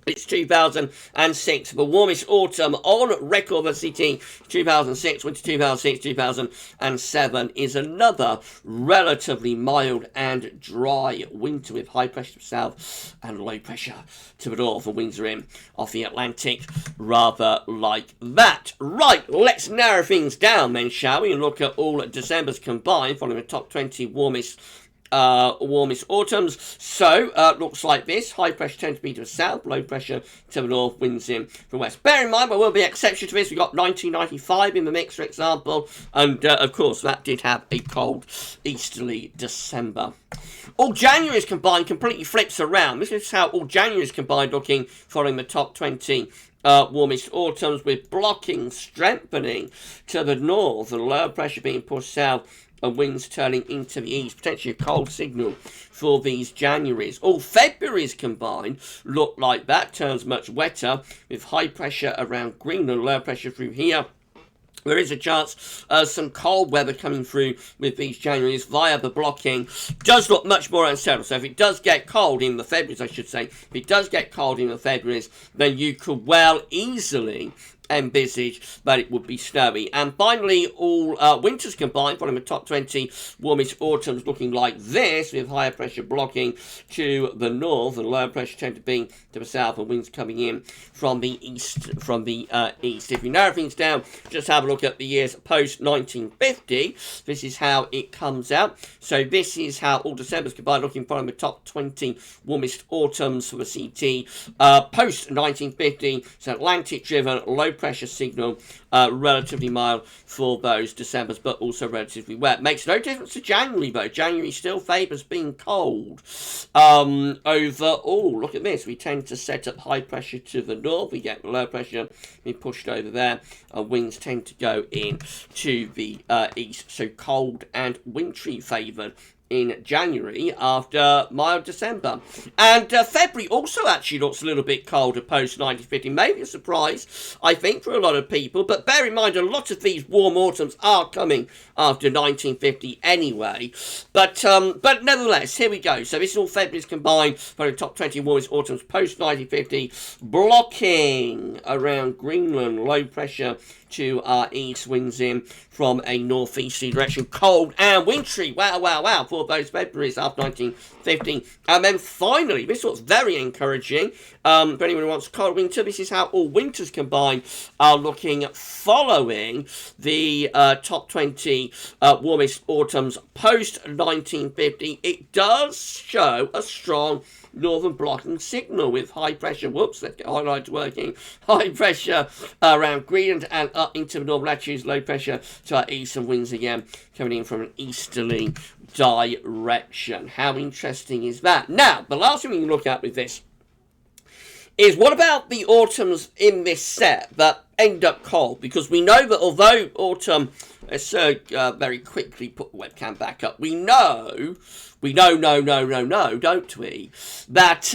It's 2006, the warmest autumn on record for CT. 2006, winter 2006, 2007 is another relatively mild and dry winter with high pressure to the south and low pressure to the north. The winds are in off the Atlantic, rather like that. Right, let's narrow things down then, shall we, and look at all Decembers combined, following the top 20 warmest autumns. So, looks like this. High pressure tends to be to the south, low pressure to the north, winds in from west. Bear in mind, there will be exceptions to this. We've got 1995 in the mix, for example, and of course, that did have a cold easterly December. All January's combined completely flips around. This is how all January's combined looking following the top 20 warmest autumns, with blocking strengthening to the north and lower pressure being pushed south and winds turning into the east, potentially a cold signal for these Januaries. All Februaries combined look like that, turns much wetter with high pressure around Greenland, low pressure through here. There is a chance of some cold weather coming through with these Januaries via the blocking. Does look much more unsettled. So if it does get cold in the Februaries, I should say, if it does get cold in the Februaries, then you could well easily envisage that it would be snowy. And finally, all winters combined, following the top 20 warmest autumns looking like this, with higher pressure blocking to the north and lower pressure tend to be to the south, and winds coming in from the east. If we narrow things down, just have a look at the years post 1950. This is how it comes out. So this is how all Decembers combined looking following the top 20 warmest autumns for the CT post 1950. So Atlantic driven, low pressure signal, relatively mild for those Decembers, but also relatively wet. Makes no difference to January though. January still favours being cold overall. Look at this. We tend to set up high pressure to the north. We get low pressure being pushed over there. Winds tend to go in to the east. So cold and wintry favoured in January after mild December. And February also actually looks a little bit colder post 1950. Maybe a surprise, I think, for a lot of people. But bear in mind, a lot of these warm autumns are coming after 1950 anyway. But nevertheless, here we go. So this is all February's combined for the top 20 warmest autumns post 1950. Blocking around Greenland, low pressure to our east, winds in from a northeasterly direction, cold and wintry. Wow, wow, wow, for those Februaries after 1950. And then finally, this looks very encouraging. For anyone who wants cold winter, this is how all winters combined are looking following the top 20 warmest autumns post 1950. It does show a strong northern blocking signal with high pressure, whoops, let's get highlights working, high pressure around Greenland and up into the northern latitudes, low pressure to our east, and winds again coming in from an easterly direction. How interesting is that? Now, the last thing we can look at with this is what about the autumns in this set that end up cold? Because we know that although autumn, let's very quickly put the webcam back up, we know, don't we, that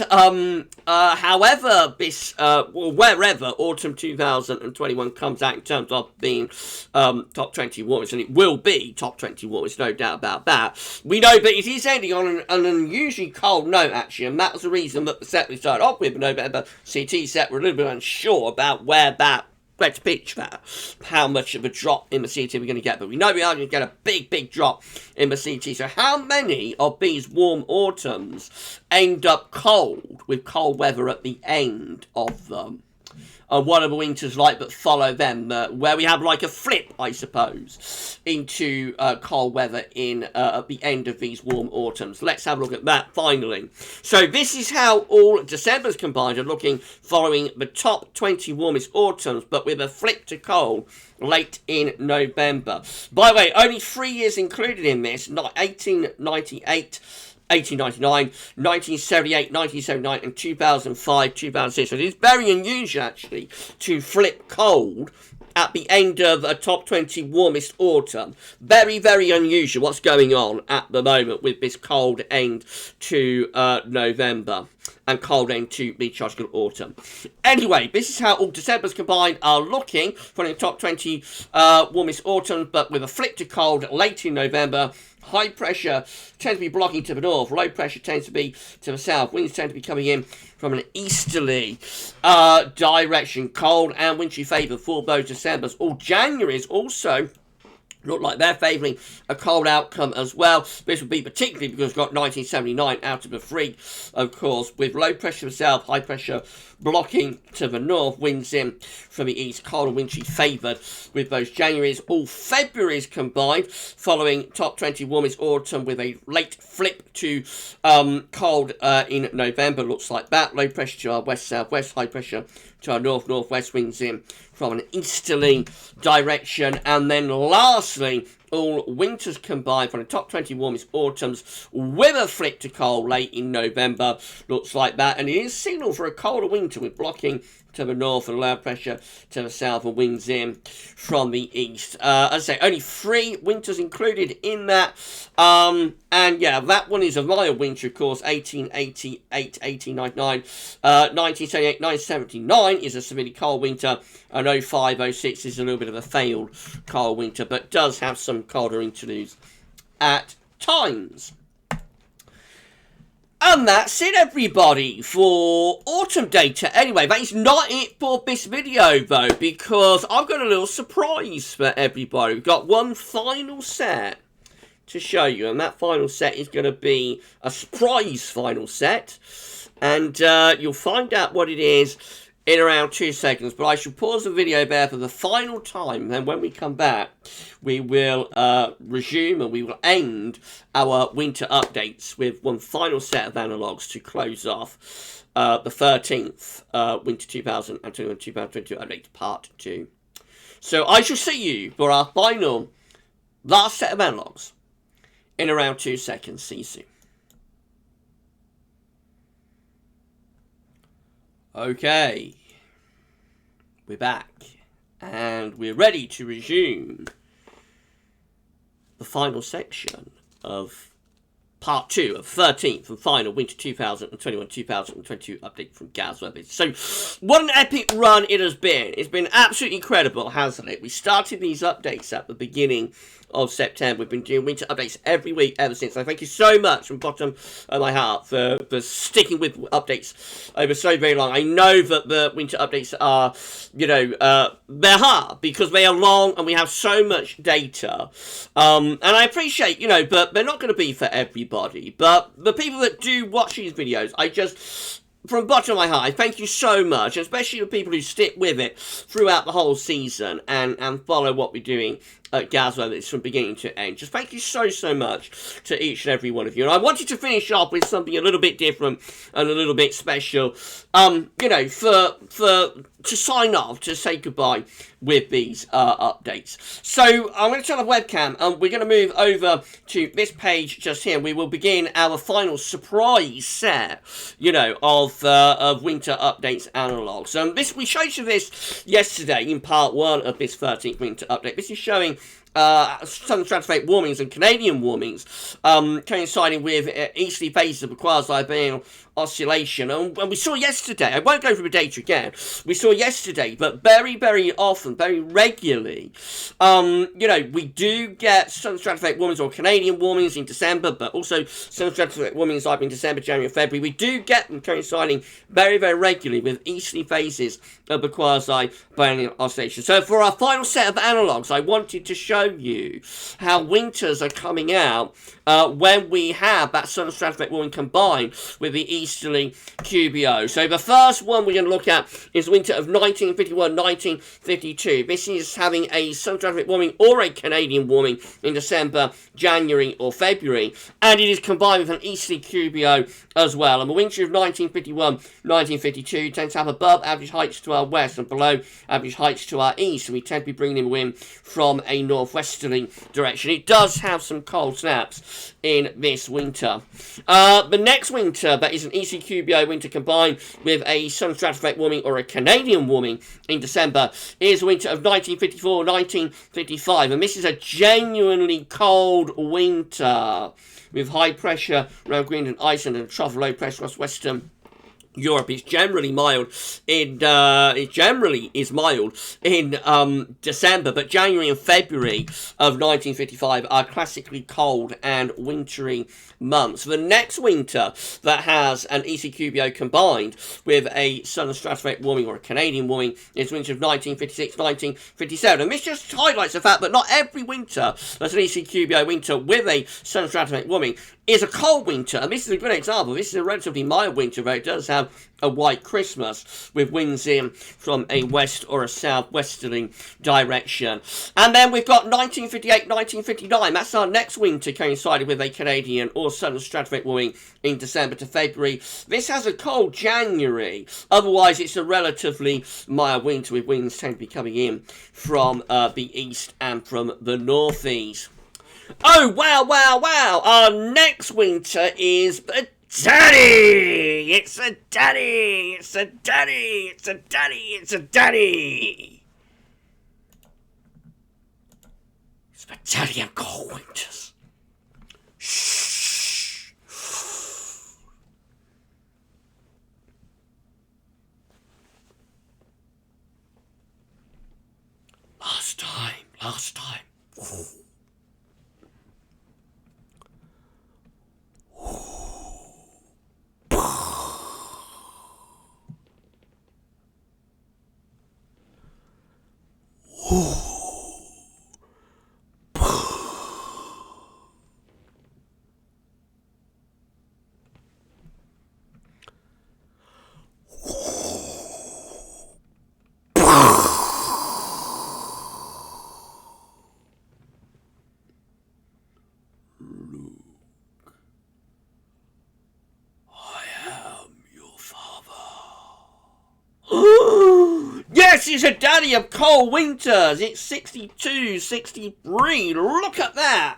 however this, wherever autumn 2021 comes out in terms of being top 20 warmest, and it will be top 20 warmest, no doubt about that, we know that it is ending on an unusually cold note, actually, and that was the reason that the set we started off with, November CT set, we're a little bit unsure about where to pitch that, how much of a drop in the CT we're going to get, but we know we are going to get a big drop in the CT. So how many of these warm autumns end up cold, with cold weather at the end of them? What are the winters like that follow them, where we have like a flip, I suppose, into cold weather in at the end of these warm autumns? Let's have a look at that finally. So this is how all December's combined are looking following the top 20 warmest autumns, but with a flip to cold late in November. By the way, only 3 years included in this, 1898, 1899, 1978, 1979, and 2005, 2006. So it is very unusual, actually, to flip cold at the end of a top 20 warmest autumn. Very, very unusual what's going on at the moment with this cold end to November and cold end to the tropical autumn. Anyway, this is how all December's combined are looking for the top 20 warmest autumn, but with a flip to cold late in November. High pressure tends to be blocking to the north. Low pressure tends to be to the south. Winds tend to be coming in from an easterly direction. Cold and wintry favour for those Decembers. All Januaries also look like they're favouring a cold outcome as well. This would be particularly because we've got 1979 out of the three, of course, with low pressure to the south, high pressure blocking to the north, winds in from the east, cold and wintry favoured with those Januaries. All Februaries combined, following top 20 warmest autumn with a late flip to cold in November. Looks like that. Low pressure to our west-southwest, high pressure to our north-northwest, winds in from an easterly direction. And then lastly, all winters combined from the top 20 warmest autumns with a flip to cold late in November. Looks like that. And it is signal for a colder winter with blocking to the north and low pressure to the south and winds in from the east. As I say, only 3 winters included in that. And yeah, that one is a mild winter, of course. 1888, 1899, 1978, 1979 is a severely cold winter. And 05, 06 is a little bit of a failed cold winter, but does have some colder interludes at times. And that's it, everybody, for autumn data. Anyway, that is not it for this video, though, because I've got a little surprise for everybody. We've got one final set to show you, and that final set is going to be a surprise final set. And you'll find out what it is in around 2 seconds, but I shall pause the video there for the final time. Then when we come back, we will resume and we will end our winter updates with one final set of analogues to close off the 13th Winter 2021-2022 update part 2. So I shall see you for our final last set of analogues in around 2 seconds. See you soon. Okay, we're back, and we're ready to resume the final section of part 2 of 13th and final Winter 2021-2022 update from GavsWeatherVids. So, what an epic run it has been. It's been absolutely incredible, hasn't it? We started these updates at the beginning of September. We've been doing winter updates every week ever since. So thank you so much from the bottom of my heart for sticking with updates over so very long. I know that the winter updates are, they're hard because they are long and we have so much data. And I appreciate, but they're not going to be for everybody. But the people that do watch these videos, from the bottom of my heart, I thank you so much, especially the people who stick with it throughout the whole season and follow what we're doing GavsWeatherVids from beginning to end. Just thank you so much to each and every one of you. And I wanted to finish off with something a little bit different and a little bit special. You know, to sign off, to say goodbye with these updates. So I'm going to turn off webcam and we're going to move over to this page just here. We will begin our final surprise set, you know, of winter updates analogues. We showed you this yesterday in part 1 of this 13th winter update. This is showing southern stratospheric warmings and Canadian warmings coinciding with easterly phases of the quasi-biennial oscillation. And we saw yesterday, I won't go through the data again, we saw yesterday, but very often, very regularly, you know, we do get southern stratospheric warmings or Canadian warmings in December, but also southern stratospheric warmings like in December, January and February. We do get them coinciding very regularly with easterly phases of the quasi-biennial oscillation. So for our final set of analogues, I wanted to show you how winters are coming out when we have that southern stratospheric warming combined with the easterly QBO. So the first one we're going to look at is winter of 1951-1952. This is having a southern stratospheric warming or a Canadian warming in December, January or February, and it is combined with an easterly QBO as well. And the winter of 1951-1952 tends to have above average heights to our west and below average heights to our east, and we tend to be bringing in wind from a northwesterly direction. It does have some cold snaps in this winter. The next winter, that is an easterly QBO winter combined with a southern stratospheric warming or a Canadian warming in December, is the winter of 1954-1955, and this is a genuinely cold winter with high pressure around Greenland, Iceland, and a trough of low pressure across western Europe. Is generally mild in it generally is mild in December, but January and February of 1955 are classically cold and wintry months. The next winter that has an ECQBO combined with a southern stratospheric warming or a Canadian warming is winter of 1956-1957, and this just highlights the fact that not every winter that's an ECQBO winter with a southern stratospheric warming is a cold winter, and this is a good example. This is a relatively mild winter, but it does have a white Christmas with winds in from a west or a southwesterly direction. And then we've got 1958-1959. That's our next winter coinciding with a Canadian or southern stratospheric warming in December to February. This has a cold January. Otherwise, it's a relatively mild winter with winds tend to be coming in from the east and from the northeast. Oh, wow. Our next winter is daddy! It's a daddy! It's a daddy! It's a daddy! It's a daddy! It's the daddy of cold winters. Shh! Last time. Yes, it's a daddy of cold winters. It's 62, 63. Look at that.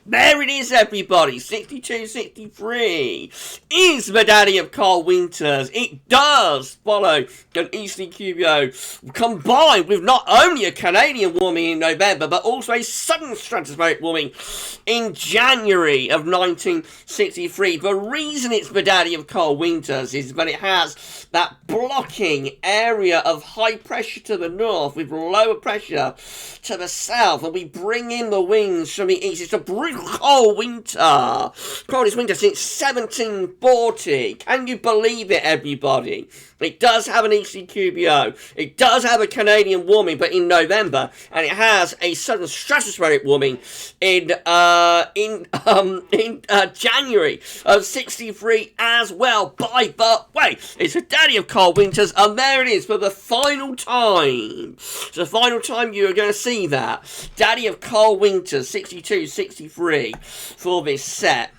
There it is, everybody. 62, 63 is the daddy of cold winters. It does follow an easterly QBO combined with not only a Canadian warming in November, but also a southern stratospheric warming in January of 1963. The reason it's the daddy of cold winters is that it has that blocking area of high pressure to the north with lower pressure to the south, and we bring in the winds from the east. It's a brutal cold winter. Coldest winter since 1740. Can you believe it, everybody? It does have an ECQBO. It does have a Canadian warming, but in November, and it has a southern stratospheric warming in January of 63 as well. But wait, it's a daddy of cold winters, and there it is for the final time. It's the final time you are going to see that daddy of cold winters, 62, 63 for this set.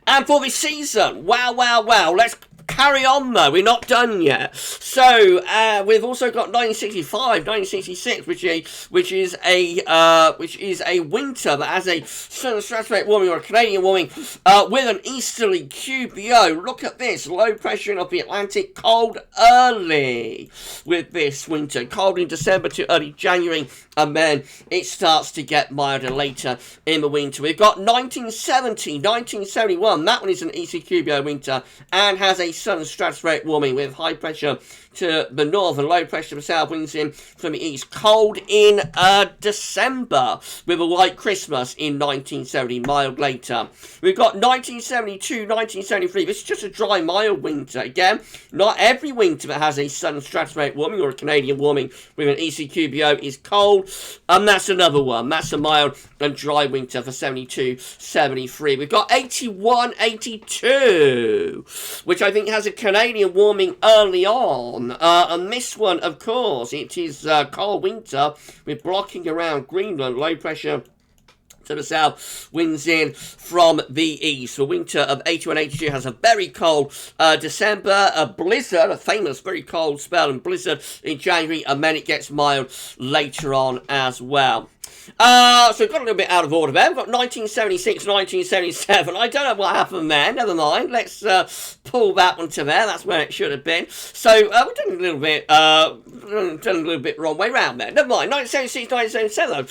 And for this season, wow. Let's carry on though, we're not done yet. So we've also got 1965, 1966, which is a winter that has a southern stratospheric warming or a Canadian warming with an easterly QBO. Look at this, low pressure off the Atlantic, cold early with this winter, cold in December to early January, and then it starts to get milder later in the winter. We've got 1970, 1971, that one is an ECQBO winter and has a southern stratospheric warming with high pressure to the north and low pressure to the south, winds in from the east. Cold in December with a white Christmas in 1970, mild later. We've got 1972, 1973. This is just a dry, mild winter. Again, not every winter that has a southern stratospheric warming or a Canadian warming with an ECQBO is cold. And that's another one. That's a mild and dry winter for 72, 73. We've got 81, 82, which I think has a Canadian warming early on. And this one, of course, it is cold winter with blocking around Greenland, low pressure to the south, winds in from the east. The winter of 81-82 has a very cold December, a blizzard, a famous very cold spell and blizzard in January, and then it gets mild later on as well. So we've got a little bit out of order there. We've got 1976, 1977. I don't know what happened there. Never mind. Let's pull that one to there. That's where it should have been. So we're doing a little bit, wrong way round there. Never mind. 1976, 1977.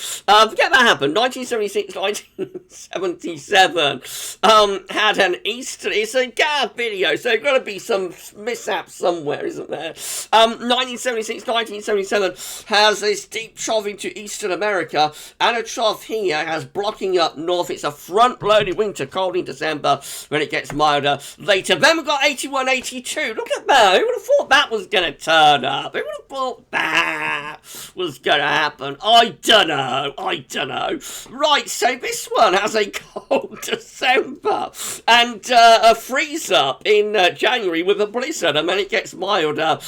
Forget that happened. 1976, 1977. Had an Easter. It's a Gav video, so there's got to be some mishap somewhere, isn't there? 1976, 1977 has this deep trough into Eastern America. And a trough here has blocking up north. It's a front-loaded winter, cold in December, when it gets milder later. Then we've got 81, 82. Look at that. Who would have thought that was going to turn up? Who would have thought that was going to happen? I don't know. Right, so this one has a cold December and a freeze-up in January with a blizzard, and then it gets milder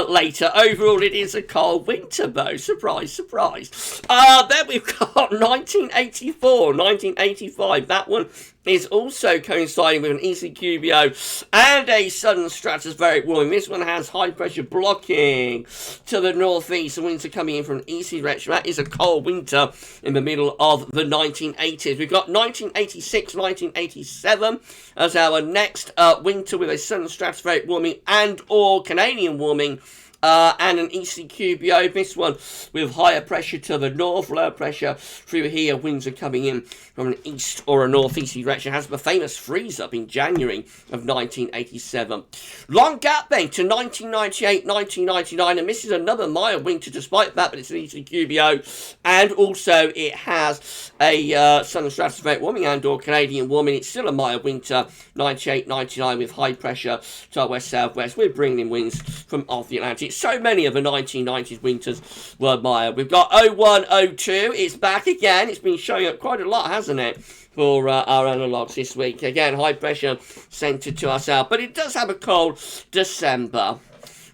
later. Overall, it is a cold winter, though. Surprise, surprise. Then we've got 1984, 1985. That one is also coinciding with an ECQBO and a southern stratospheric warming. This one has high pressure blocking to the northeast. The winds are coming in from an easterly direction. That is a cold winter in the middle of the 1980s. We've got 1986, 1987 as our next winter with a southern stratospheric warming and or Canadian warming. And an ECQBO, this one with higher pressure to the north, lower pressure through here. Winds are coming in from an east or a northeasterly direction. Has the famous freeze up in January of 1987. Long gap then to 1998, 1999, and this is another mild winter despite that, but it's an ECQBO, and also it has a southern stratospheric warming and or Canadian warming. It's still a mild winter, 98, 99 with high pressure to our west southwest. We're bringing in winds from off the Atlantic. So many of the 1990s winters were mild. We've got 01, 02. It's back again. It's been showing up quite a lot, hasn't it, for our analogues this week. Again, high pressure centred to our south. But it does have a cold December.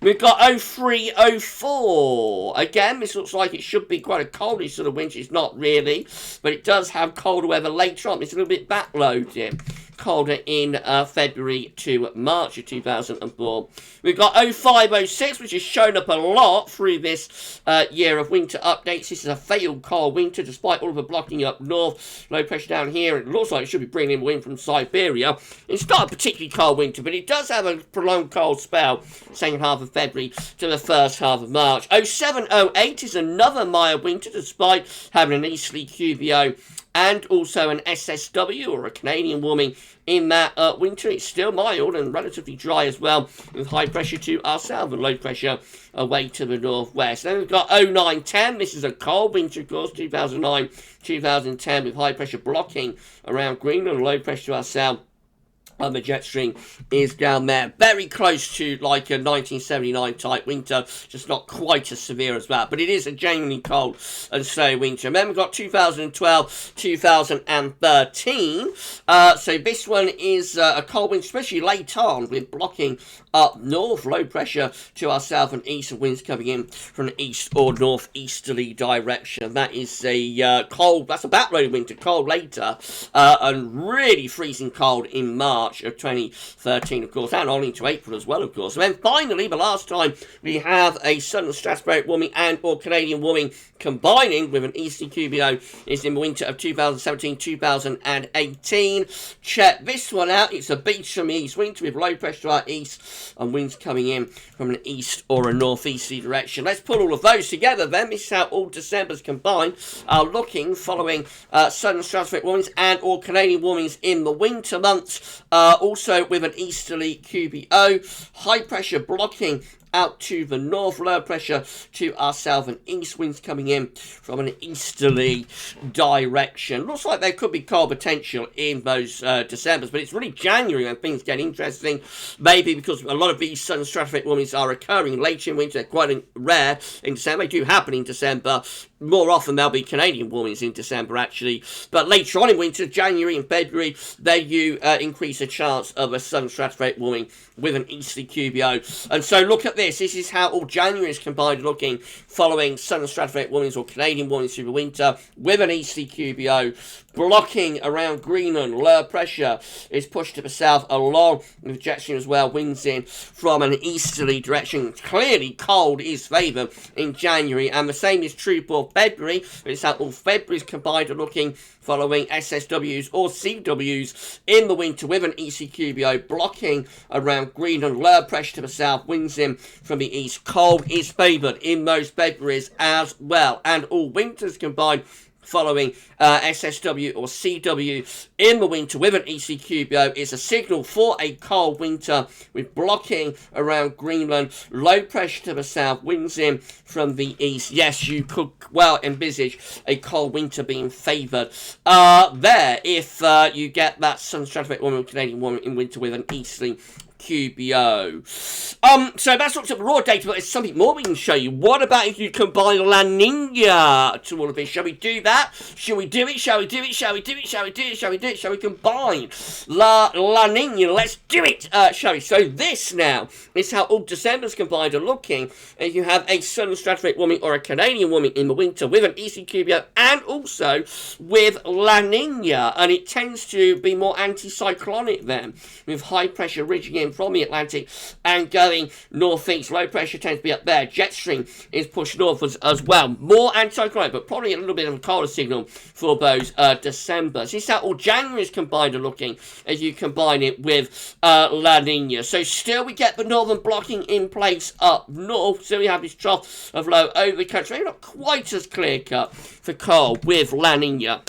We've got 03, 04. Again, this looks like it should be quite a coldy sort of winter. It's not really. But it does have colder weather later on. It's a little bit backloaded. Colder in February to March of 2004. We've got 05, 06, which has shown up a lot through this year of winter updates. This is a failed cold winter, despite all of the blocking up north, low pressure down here. It looks like it should be bringing in wind from Siberia. It's not a particularly cold winter, but it does have a prolonged cold spell, second half of February to the first half of March. 0708 is another mild winter, despite having an easterly QBO and also an SSW, or a Canadian warming, in that winter. It's still mild and relatively dry as well, with high pressure to our south and low pressure away to the northwest. Then we've got 0910. This is a cold winter, of course, 2009, 2010, with high pressure blocking around Greenland, low pressure to our south. The jet stream is down there, very close to like a 1979 type winter, just not quite as severe as that, but it is a genuinely cold and snowy winter. And then we've got 2012, 2013, so this one is a cold winter, especially late on, with blocking up north, low pressure to our south and east, and winds coming in from the east or northeasterly direction. That is a cold, that's a backloaded winter, cold later, and really freezing cold in March of 2013, of course, and on into April as well, of course. And then finally, the last time we have a southern stratospheric warming and or Canadian warming combining with an easterly QBO is in the winter of 2017-2018. Check this one out. It's a beach from the east winter with low pressure to our east and winds coming in from an east or a northeasterly direction. Let's put all of those together then. This is how all Decembers combined are looking, following southern stratospheric warmings and or Canadian warmings in the winter months. Also with an easterly QBO, high pressure blocking out to the north, low pressure to our south and east, winds coming in from an easterly direction. Looks like there could be cold potential in those Decembers, but it's really January when things get interesting, maybe because a lot of these southern stratospheric warmings are occurring later in winter. They're quite rare in December. They do happen in December. More often there'll be Canadian warmings in December, actually, but later on in winter, January and February, there you increase a chance of a southern stratospheric warming with an easterly QBO. And so look at this. This is how all January is combined looking, following southern stratospheric warmings or Canadian warmings through the winter with an easterly QBO. Blocking around Greenland, low pressure is pushed to the south along with jet stream as well, winds in from an easterly direction. Clearly cold is favoured in January, and the same is true for February. It's how all February's combined are looking, following SSWs or CWs in the winter with an easterly QBO, blocking around Greenland, low pressure to the south, winds in from the east. Cold is favoured in most Februaries as well, and all winters combined following SSW or CW in the winter with an easterly QBO is a signal for a cold winter, with blocking around Greenland, low pressure to the south, winds in from the east. Yes, you could well envisage a cold winter being favoured there if you get that southern stratospheric warming or Canadian warming in winter with an easterly QBO. So that's looked at the raw data, but there's something more we can show you. What about if you combine La Nina to all of this? Shall we do that? Shall we do it? Shall we do it? Shall we do it? Shall we do it? Shall we do it? Shall we combine La Nina? Let's do it, shall we? So this now is how all Decembers combined are looking. If you have a southern stratospheric warming or a Canadian warming in the winter with an eastern QBO and also with La Nina, and it tends to be more anticyclonic then, with high pressure ridging in from the Atlantic and going northeast. Low pressure tends to be up there. Jet stream is pushed northwards as well. More anticyclonic, but probably a little bit of a colder signal for those Decembers. This is how all January's combined are looking as you combine it with La Nina. So still we get the northern blocking in place up north. So we have this trough of low over the country. Maybe not quite as clear cut for cold with La Nina.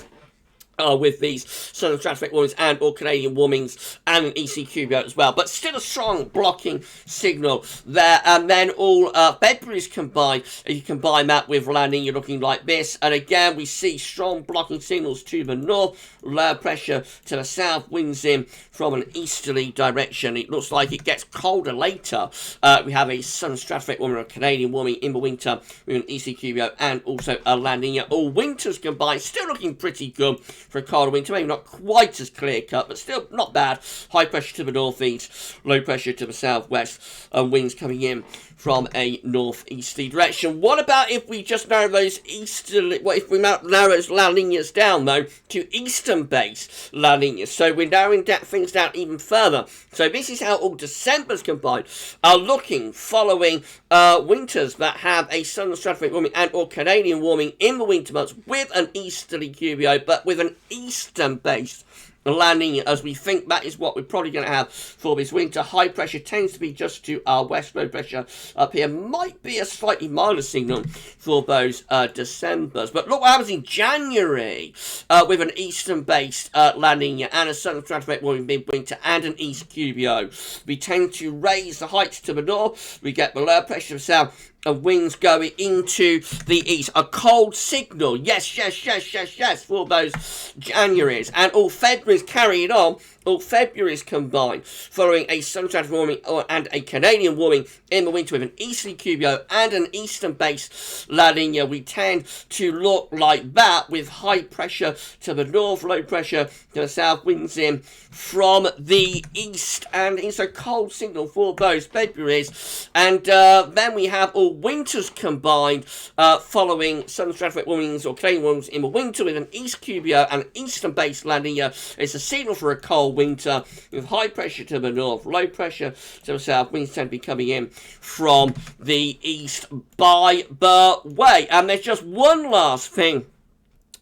With these southern stratospheric warmings and or Canadian warmings and an easterly QBO as well, but still a strong blocking signal there. And then all February's combined, you combine that with La Nina looking like this, and again we see strong blocking signals to the north, low pressure to the south, winds in from an easterly direction. It looks like it gets colder later. We have a southern stratospheric warming or a Canadian warming in the winter with an easterly QBO and also a La Nina. All winters combined, still looking pretty good for a colder winter, maybe not quite as clear cut, but still not bad. High pressure to the northeast, low pressure to the southwest, and winds coming in from a northeasterly direction. What about if we just narrow those easterly, if we narrow those La Ninas down though to eastern based La Ninas? So we're narrowing things down even further. So this is how all Decembers combined are looking, following winters that have a southern stratospheric warming and or Canadian warming in the winter months with an easterly QBO, but with an eastern based landing, as we think that is what we're probably going to have for this winter. High pressure tends to be just to our west. Low pressure up here might be a slightly milder signal for those Decembers. But look what happens in January with an eastern-based landing and a southern stratospheric warming midwinter and an east QBO. We tend to raise the heights to the north. We get the lower pressure to the south and winds going into the east. A cold signal, yes, for those Januaries. And all February's carrying on, all February's combined, following a southern stratospheric warming and a Canadian warming in the winter with an easterly QBO and an eastern-based La Nina. We tend to look like that with high pressure to the north, low pressure to the south, winds in from the east, and it's a cold signal for those Februaries. And then we have all winters combined, following southern stratospheric warmings or Canadian warmings in the winter with an east QBO and an eastern-based La Nina. It's a signal for a cold winter with high pressure to the north, low pressure to the south. Winds tend to be coming in from the east by the way. And there's just one last thing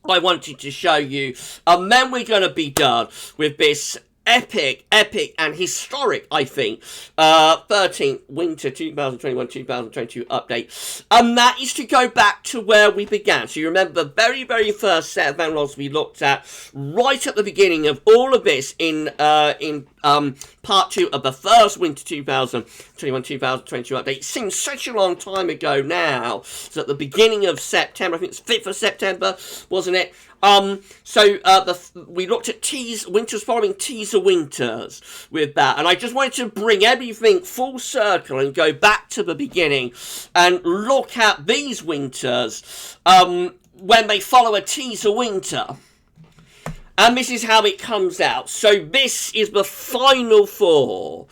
I wanted to show you, and then we're going to be done with this epic and historic, I think, 13th Winter 2021-2022 update. And that is to go back to where we began. So you remember the very first set of analogues we looked at right at the beginning of all of this in part 2 of the first Winter 2021-2022 update. It seems such a long time ago now. So at the beginning of September, I think it's 5th of September, wasn't it? We looked at winters following teaser winters with that, and I just wanted to bring everything full circle and go back to the beginning and look at these winters when they follow a teaser winter. And this is how it comes out. So this is the final four.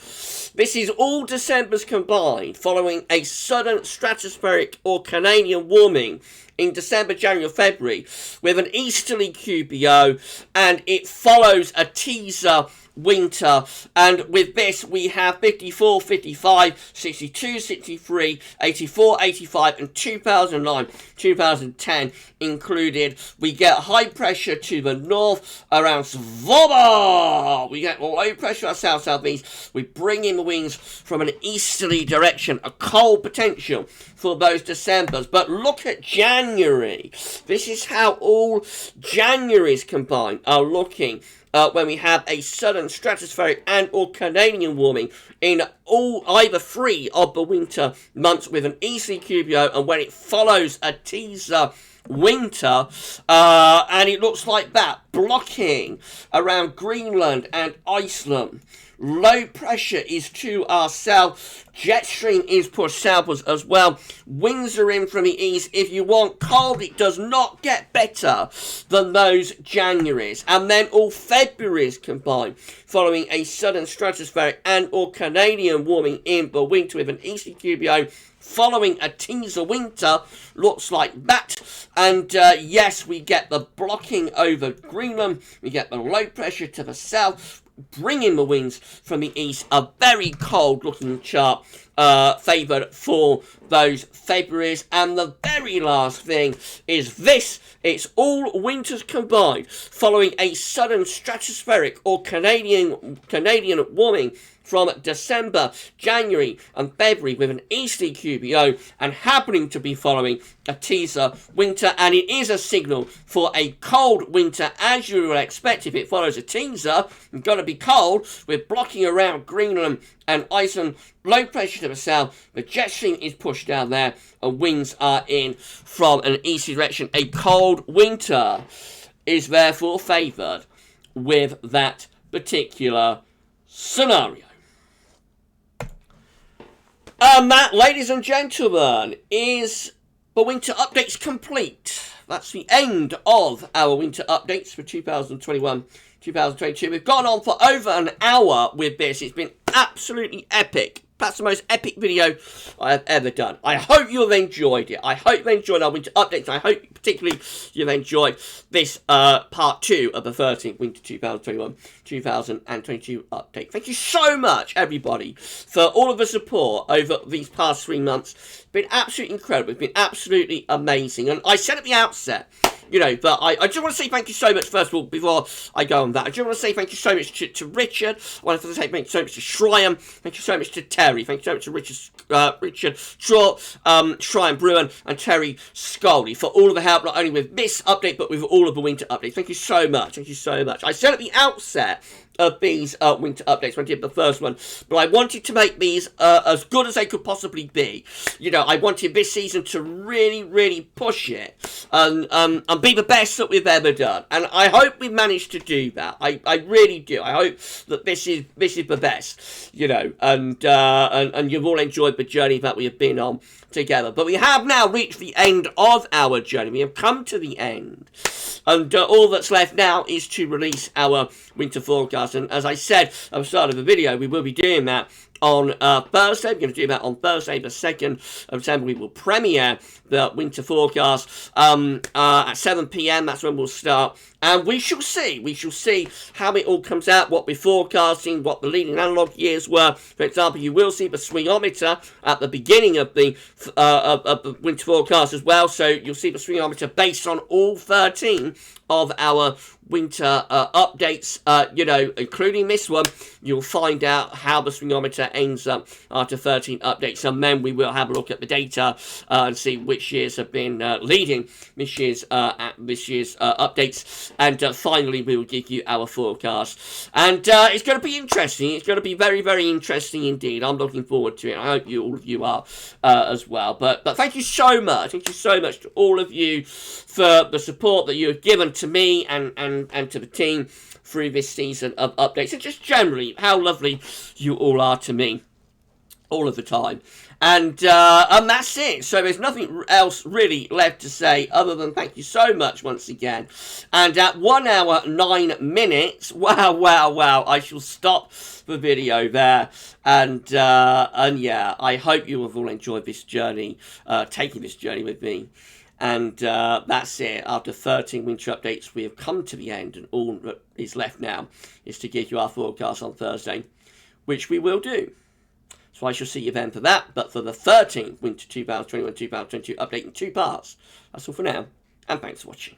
This is all Decembers combined, following a sudden stratospheric or Canadian warming in December, January, or February, with an easterly QBO, and it follows a teaser winter. And with this we have 54, 55, 62, 63, 84, 85 and 2009, 2010 included. We get high pressure to the north around Svoboda. We get low pressure at south-southeast. We bring in the winds from an easterly direction, a cold potential for those Decembers. But look at January. This is how all Januaries combined are looking when we have a sudden stratospheric and or Canadian warming in either 3 of the winter months with an easterly QBO, and when it follows a teaser winter, and it looks like that, blocking around Greenland and Iceland. Low pressure is to our south. Jet stream is pushed southwards as well. Winds are in from the east. If you want cold, it does not get better than those Januaries. And then all Februaries combined, following a sudden stratospheric and or Canadian warming in the winter with an easterly QBO, following a teaser winter, looks like that. And yes, we get the blocking over Greenland. We get the low pressure to the south, bringing the winds from the east. A very cold looking chart favoured for those Februaries. And the very last thing is this. It's all winters combined, following a sudden stratospheric or Canadian warming from December, January and February with an easterly QBO, and happening to be following a teaser winter. And it is a signal for a cold winter, as you would expect if it follows a teaser. It's got to be cold with blocking around Greenland and Iceland, low pressure to the south. The jet stream is pushed down there and winds are in from an easterly direction. A cold winter is therefore favoured with that particular scenario. And that, ladies and gentlemen, is the winter updates complete. That's the end of our winter updates for 2021-2022. We've gone on for over an hour with this. It's been absolutely epic. Perhaps the most epic video I have ever done. I hope you've enjoyed it. I hope you've enjoyed our winter updates. I hope particularly you've enjoyed this part 2 of the 13th Winter 2021-2022 update. Thank you so much, everybody, for all of the support over these past 3 months. It's been absolutely incredible. It's been absolutely amazing. And I said at the outset, you know, but I just want to say thank you so much, first of all, before I go on that. I just want to say thank you so much to Richard. I want to say thank you so much to Shryan. Thank you so much to Terry. Thank you so much to Richard Straw, Shryan Bruin, and Terry Scully for all of the help, not only with this update, but with all of the winter updates. Thank you so much. Thank you so much. I said at the outset of these winter updates when I did the first one, but I wanted to make these as good as they could possibly be. You know, I wanted this season to really, really push it and be the best that we've ever done, and I hope we've managed to do that. I really do. I hope that this is the best, you know, and you've all enjoyed the journey that we have been on together. But we have now reached the end of our journey. We have come to the end, and all that's left now is to release our winter forecast. And as I said at the start of the video, we will be doing that on Thursday. We're going to do that on Thursday, the 2nd of December. We will premiere the winter forecast at 7 PM. That's when we'll start. And we shall see how it all comes out, what we're forecasting, what the leading analog years were. For example, you will see the swingometer at the beginning of the winter forecast as well. So you'll see the swingometer based on all 13 of our winter updates, you know, including this one. You'll find out how the swingometer ends up after 13 updates, and then we will have a look at the data and see which years have been leading this year's updates, and finally we will give you our forecast. And it's going to be interesting. It's going to be very, very interesting indeed. I'm looking forward to it. I hope all of you are as well. But thank you so much. Thank you so much to all of you for the support that you have given to me and to the team through this season of updates, and just generally how lovely you all are to me all of the time. And that's it. So there's nothing else really left to say other than thank you so much once again. And at 1 hour 9 minutes, wow, I shall stop the video there. And yeah, I hope you have all enjoyed this journey, taking this journey with me. And that's it. After 13 winter updates, we have come to the end, and all that is left now is to give you our forecast on Thursday, which we will do. So I shall see you then for that. But for the 13th winter 2021-2022 update in 2 parts, that's all for now, and thanks for watching.